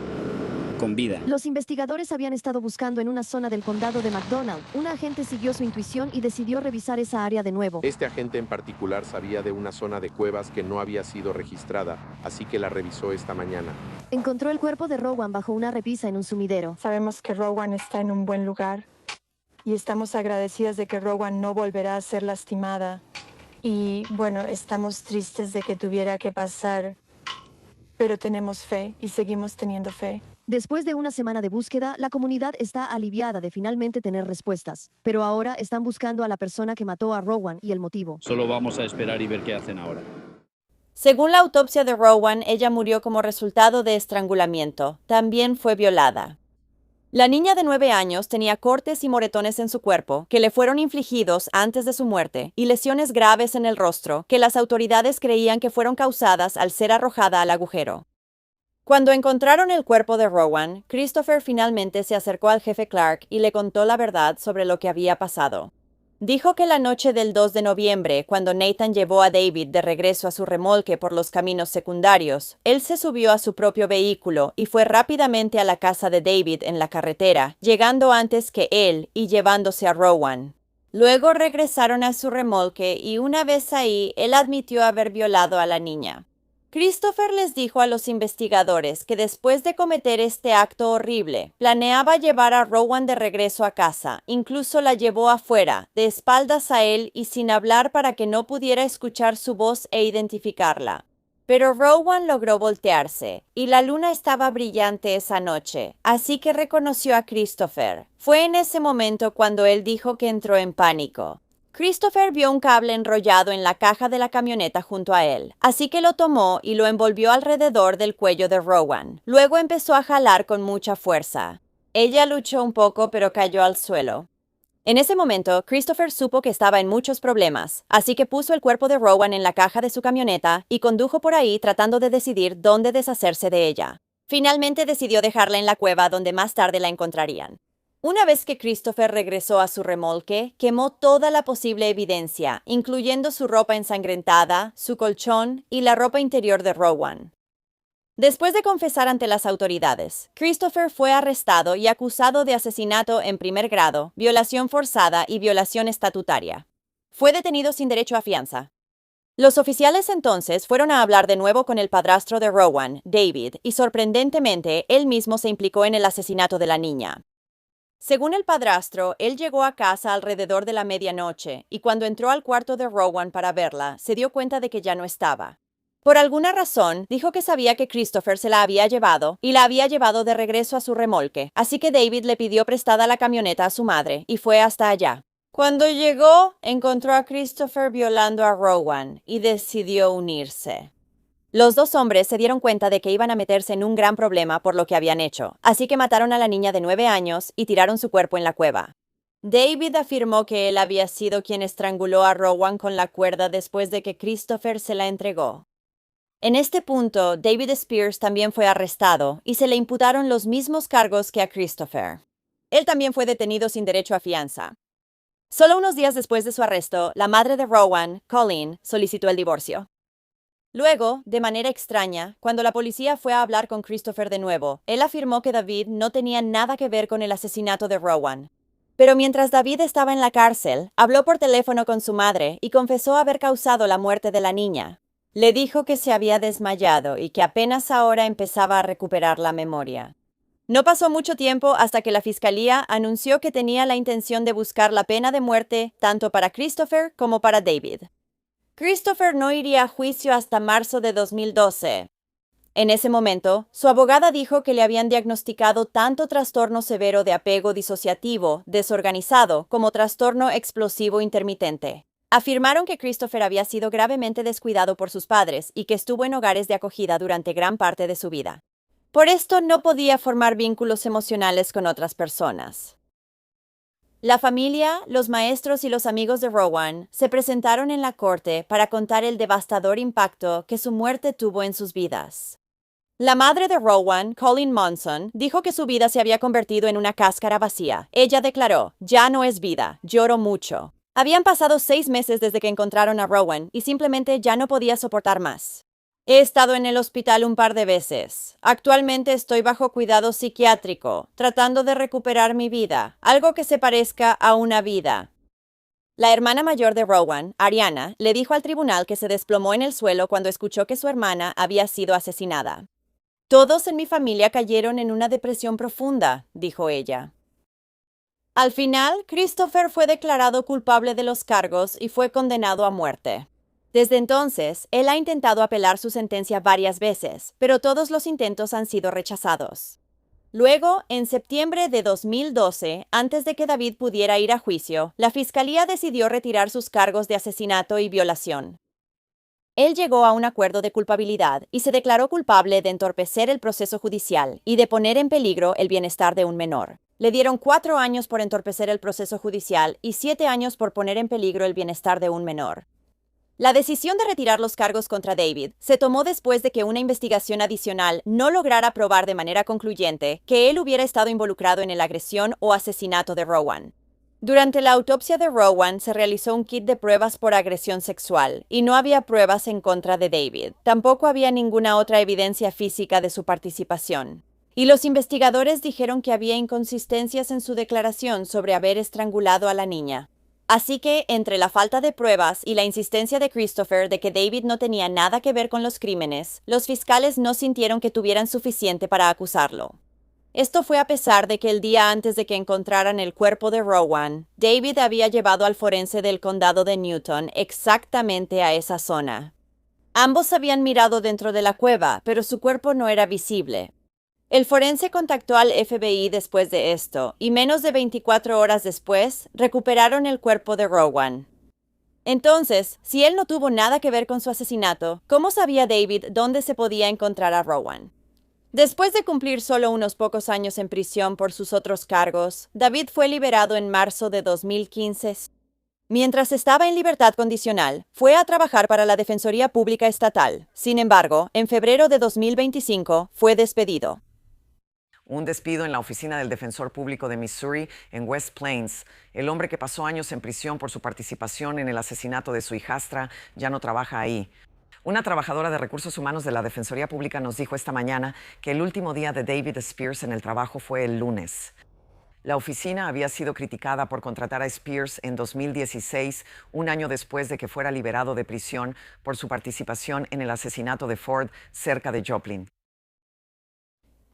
con vida. Los investigadores habían estado buscando en una zona del condado de McDonald. Un agente siguió su intuición y decidió revisar esa área de nuevo. Este agente en particular sabía de una zona de cuevas que no había sido registrada, así que la revisó esta mañana. Encontró el cuerpo de Rowan bajo una repisa en un sumidero. Sabemos que Rowan está en un buen lugar y estamos agradecidas de que Rowan no volverá a ser lastimada. Y bueno, estamos tristes de que tuviera que pasar, pero tenemos fe y seguimos teniendo fe. Después de una semana de búsqueda, la comunidad está aliviada de finalmente tener respuestas. Pero ahora están buscando a la persona que mató a Rowan y el motivo. Solo vamos a esperar y ver qué hacen ahora. Según la autopsia de Rowan, ella murió como resultado de estrangulamiento. También fue violada. La niña de 9 años tenía cortes y moretones en su cuerpo que le fueron infligidos antes de su muerte y lesiones graves en el rostro que las autoridades creían que fueron causadas al ser arrojada al agujero. Cuando encontraron el cuerpo de Rowan, Christopher finalmente se acercó al jefe Clark y le contó la verdad sobre lo que había pasado. Dijo que la noche del 2 de noviembre, cuando Nathan llevó a David de regreso a su remolque por los caminos secundarios, él se subió a su propio vehículo y fue rápidamente a la casa de David en la carretera, llegando antes que él y llevándose a Rowan. Luego regresaron a su remolque y una vez ahí, él admitió haber violado a la niña. Christopher les dijo a los investigadores que después de cometer este acto horrible, planeaba llevar a Rowan de regreso a casa. Incluso la llevó afuera, de espaldas a él y sin hablar para que no pudiera escuchar su voz e identificarla. Pero Rowan logró voltearse, y la luna estaba brillante esa noche, así que reconoció a Christopher. Fue en ese momento cuando él dijo que entró en pánico. Christopher vio un cable enrollado en la caja de la camioneta junto a él, así que lo tomó y lo envolvió alrededor del cuello de Rowan. Luego empezó a jalar con mucha fuerza. Ella luchó un poco, pero cayó al suelo. En ese momento, Christopher supo que estaba en muchos problemas, así que puso el cuerpo de Rowan en la caja de su camioneta y condujo por ahí tratando de decidir dónde deshacerse de ella. Finalmente decidió dejarla en la cueva donde más tarde la encontrarían. Una vez que Christopher regresó a su remolque, quemó toda la posible evidencia, incluyendo su ropa ensangrentada, su colchón y la ropa interior de Rowan. Después de confesar ante las autoridades, Christopher fue arrestado y acusado de asesinato en primer grado, violación forzada y violación estatutaria. Fue detenido sin derecho a fianza. Los oficiales entonces fueron a hablar de nuevo con el padrastro de Rowan, David, y sorprendentemente, él mismo se implicó en el asesinato de la niña. Según el padrastro, él llegó a casa alrededor de la medianoche y cuando entró al cuarto de Rowan para verla, se dio cuenta de que ya no estaba. Por alguna razón, dijo que sabía que Christopher se la había llevado y la había llevado de regreso a su remolque, así que David le pidió prestada la camioneta a su madre y fue hasta allá. Cuando llegó, encontró a Christopher violando a Rowan y decidió unirse. Los dos hombres se dieron cuenta de que iban a meterse en un gran problema por lo que habían hecho, así que mataron a la niña de 9 años y tiraron su cuerpo en la cueva. David afirmó que él había sido quien estranguló a Rowan con la cuerda después de que Christopher se la entregó. En este punto, David Spears también fue arrestado y se le imputaron los mismos cargos que a Christopher. Él también fue detenido sin derecho a fianza. Solo unos días después de su arresto, la madre de Rowan, Colleen, solicitó el divorcio. Luego, de manera extraña, cuando la policía fue a hablar con Christopher de nuevo, él afirmó que David no tenía nada que ver con el asesinato de Rowan. Pero mientras David estaba en la cárcel, habló por teléfono con su madre y confesó haber causado la muerte de la niña. Le dijo que se había desmayado y que apenas ahora empezaba a recuperar la memoria. No pasó mucho tiempo hasta que la fiscalía anunció que tenía la intención de buscar la pena de muerte tanto para Christopher como para David. Christopher no iría a juicio hasta marzo de 2012. En ese momento, su abogada dijo que le habían diagnosticado tanto trastorno severo de apego disociativo, desorganizado, como trastorno explosivo intermitente. Afirmaron que Christopher había sido gravemente descuidado por sus padres y que estuvo en hogares de acogida durante gran parte de su vida. Por esto no podía formar vínculos emocionales con otras personas. La familia, los maestros y los amigos de Rowan se presentaron en la corte para contar el devastador impacto que su muerte tuvo en sus vidas. La madre de Rowan, Colleen Monson, dijo que su vida se había convertido en una cáscara vacía. Ella declaró, "Ya no es vida, lloro mucho". Habían pasado 6 meses desde que encontraron a Rowan y simplemente ya no podía soportar más. He estado en el hospital un par de veces. Actualmente estoy bajo cuidado psiquiátrico, tratando de recuperar mi vida, algo que se parezca a una vida. La hermana mayor de Rowan, Ariana, le dijo al tribunal que se desplomó en el suelo cuando escuchó que su hermana había sido asesinada. Todos en mi familia cayeron en una depresión profunda, dijo ella. Al final, Christopher fue declarado culpable de los cargos y fue condenado a muerte. Desde entonces, él ha intentado apelar su sentencia varias veces, pero todos los intentos han sido rechazados. Luego, en septiembre de 2012, antes de que David pudiera ir a juicio, la fiscalía decidió retirar sus cargos de asesinato y violación. Él llegó a un acuerdo de culpabilidad y se declaró culpable de entorpecer el proceso judicial y de poner en peligro el bienestar de un menor. Le dieron 4 años por entorpecer el proceso judicial y 7 años por poner en peligro el bienestar de un menor. La decisión de retirar los cargos contra David se tomó después de que una investigación adicional no lograra probar de manera concluyente que él hubiera estado involucrado en la agresión o asesinato de Rowan. Durante la autopsia de Rowan se realizó un kit de pruebas por agresión sexual y no había pruebas en contra de David. Tampoco había ninguna otra evidencia física de su participación. Y los investigadores dijeron que había inconsistencias en su declaración sobre haber estrangulado a la niña. Así que, entre la falta de pruebas y la insistencia de Christopher de que David no tenía nada que ver con los crímenes, los fiscales no sintieron que tuvieran suficiente para acusarlo. Esto fue a pesar de que el día antes de que encontraran el cuerpo de Rowan, David había llevado al forense del condado de Newton exactamente a esa zona. Ambos habían mirado dentro de la cueva, pero su cuerpo no era visible. El forense contactó al FBI después de esto, y menos de 24 horas después, recuperaron el cuerpo de Rowan. Entonces, si él no tuvo nada que ver con su asesinato, ¿cómo sabía David dónde se podía encontrar a Rowan? Después de cumplir solo unos pocos años en prisión por sus otros cargos, David fue liberado en marzo de 2015. Mientras estaba en libertad condicional, fue a trabajar para la Defensoría Pública Estatal. Sin embargo, en febrero de 2025 fue despedido. Un despido en la oficina del defensor público de Missouri en West Plains. El hombre que pasó años en prisión por su participación en el asesinato de su hijastra ya no trabaja ahí. Una trabajadora de recursos humanos de la Defensoría Pública nos dijo esta mañana que el último día de David Spears en el trabajo fue el lunes. La oficina había sido criticada por contratar a Spears en 2016, un año después de que fuera liberado de prisión por su participación en el asesinato de Ford cerca de Joplin.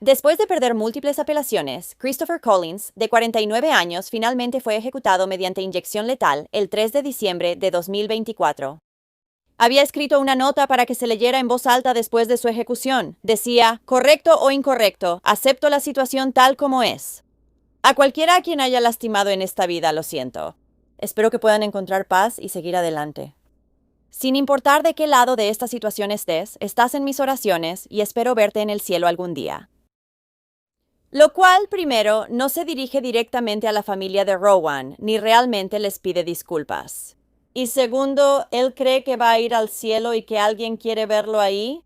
Después de perder múltiples apelaciones, Christopher Collins, de 49 años, finalmente fue ejecutado mediante inyección letal el 3 de diciembre de 2024. Había escrito una nota para que se leyera en voz alta después de su ejecución. Decía, correcto o incorrecto, acepto la situación tal como es. A cualquiera a quien haya lastimado en esta vida, lo siento. Espero que puedan encontrar paz y seguir adelante. Sin importar de qué lado de esta situación estés, estás en mis oraciones y espero verte en el cielo algún día. Lo cual, primero, no se dirige directamente a la familia de Rowan, ni realmente les pide disculpas. Y segundo, ¿él cree que va a ir al cielo y que alguien quiere verlo ahí?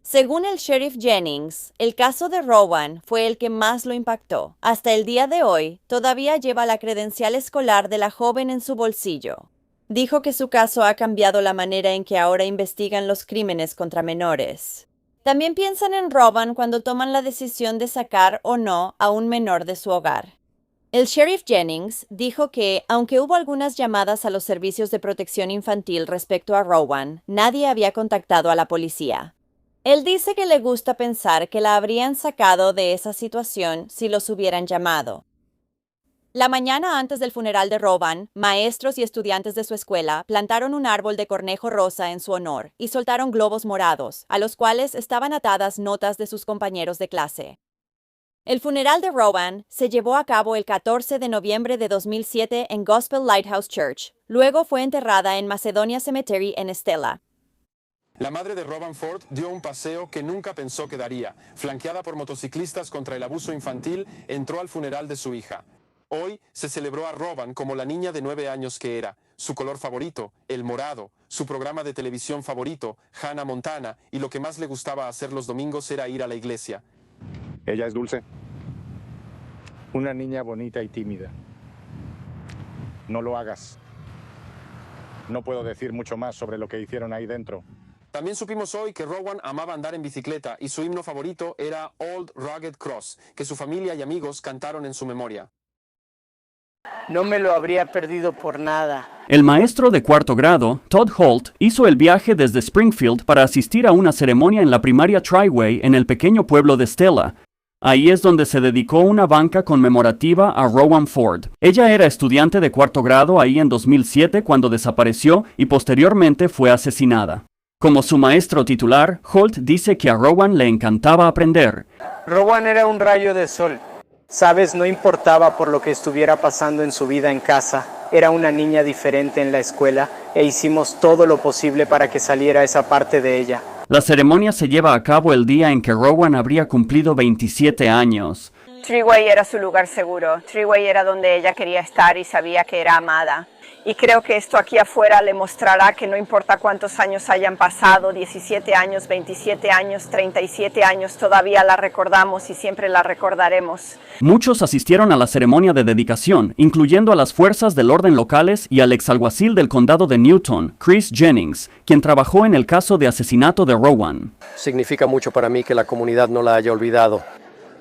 Según el sheriff Jennings, el caso de Rowan fue el que más lo impactó. Hasta el día de hoy, todavía lleva la credencial escolar de la joven en su bolsillo. Dijo que su caso ha cambiado la manera en que ahora investigan los crímenes contra menores. También piensan en Rowan cuando toman la decisión de sacar o no a un menor de su hogar. El sheriff Jennings dijo que, aunque hubo algunas llamadas a los servicios de protección infantil respecto a Rowan, nadie había contactado a la policía. Él dice que le gusta pensar que la habrían sacado de esa situación si los hubieran llamado. La mañana antes del funeral de Rowan, maestros y estudiantes de su escuela plantaron un árbol de cornejo rosa en su honor y soltaron globos morados, a los cuales estaban atadas notas de sus compañeros de clase. El funeral de Rowan se llevó a cabo el 14 de noviembre de 2007 en Gospel Lighthouse Church. Luego fue enterrada en Macedonia Cemetery en Estella. La madre de Rowan Ford dio un paseo que nunca pensó que daría. Flanqueada por motociclistas contra el abuso infantil, entró al funeral de su hija. Hoy se celebró a Rowan como la niña de 9 años que era, su color favorito, el morado, su programa de televisión favorito, Hannah Montana, y lo que más le gustaba hacer los domingos era ir a la iglesia. Ella es Dulce. Una niña bonita y tímida. No lo hagas. No puedo decir mucho más sobre lo que hicieron ahí dentro. También supimos hoy que Rowan amaba andar en bicicleta y su himno favorito era Old Rugged Cross, que su familia y amigos cantaron en su memoria. No me lo habría perdido por nada. El maestro de cuarto grado, Todd Holt, hizo el viaje desde Springfield para asistir a una ceremonia en la primaria Triway en el pequeño pueblo de Stella. Ahí es donde se dedicó una banca conmemorativa a Rowan Ford. Ella era estudiante de cuarto grado ahí en 2007 cuando desapareció y posteriormente fue asesinada. Como su maestro titular, Holt dice que a Rowan le encantaba aprender. Rowan era un rayo de sol. Sabes, no importaba por lo que estuviera pasando en su vida en casa. Era una niña diferente en la escuela e hicimos todo lo posible para que saliera esa parte de ella. La ceremonia se lleva a cabo el día en que Rowan habría cumplido 27 años. Triway era su lugar seguro. Triway era donde ella quería estar y sabía que era amada. Y creo que esto aquí afuera le mostrará que no importa cuántos años hayan pasado, 17 años, 27 años, 37 años, todavía la recordamos y siempre la recordaremos. Muchos asistieron a la ceremonia de dedicación, incluyendo a las fuerzas del orden locales y al exalguacil del condado de Newton, Chris Jennings, quien trabajó en el caso de asesinato de Rowan. Significa mucho para mí que la comunidad no la haya olvidado.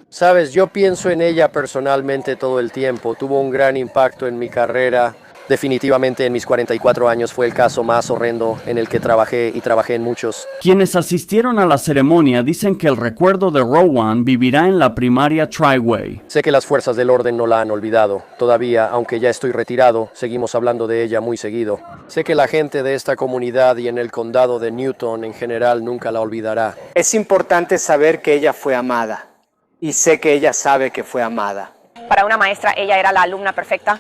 Sabes, yo pienso en ella personalmente todo el tiempo. Tuvo un gran impacto en mi carrera. Definitivamente en mis 44 años fue el caso más horrendo en el que trabajé y trabajé en muchos. Quienes asistieron a la ceremonia dicen que el recuerdo de Rowan vivirá en la primaria Triway. Sé que las fuerzas del orden no la han olvidado. Todavía, aunque ya estoy retirado, seguimos hablando de ella muy seguido. Sé que la gente de esta comunidad y en el condado de Newton en general nunca la olvidará. Es importante saber que ella fue amada. Y sé que ella sabe que fue amada. Para una maestra, ella era la alumna perfecta.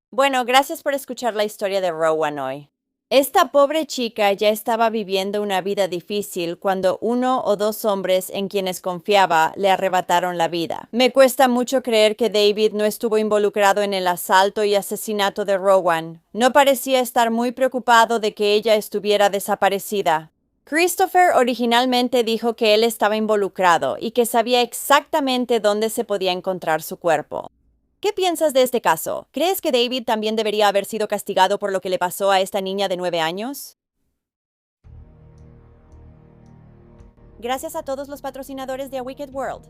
Bueno, gracias por escuchar la historia de Rowan hoy. Esta pobre chica ya estaba viviendo una vida difícil cuando 1 o 2 hombres en quienes confiaba le arrebataron la vida. Me cuesta mucho creer que David no estuvo involucrado en el asalto y asesinato de Rowan. No parecía estar muy preocupado de que ella estuviera desaparecida. Christopher originalmente dijo que él estaba involucrado y que sabía exactamente dónde se podía encontrar su cuerpo. ¿Qué piensas de este caso? ¿Crees que David también debería haber sido castigado por lo que le pasó a esta niña de 9 años? Gracias a todos los patrocinadores de A Wicked World.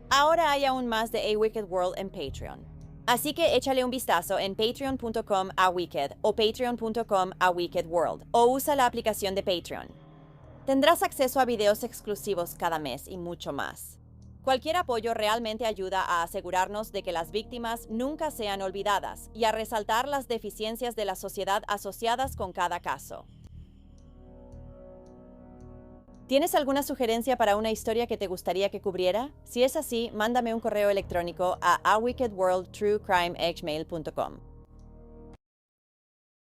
Ahora hay aún más de A Wicked World en Patreon. Así que échale un vistazo en patreon.com/awicked o patreon.com/awickedworld o usa la aplicación de Patreon. Tendrás acceso a videos exclusivos cada mes y mucho más. Cualquier apoyo realmente ayuda a asegurarnos de que las víctimas nunca sean olvidadas y a resaltar las deficiencias de la sociedad asociadas con cada caso. ¿Tienes alguna sugerencia para una historia que te gustaría que cubriera? Si es así, mándame un correo electrónico a awickedworldtruecrime@gmail.com.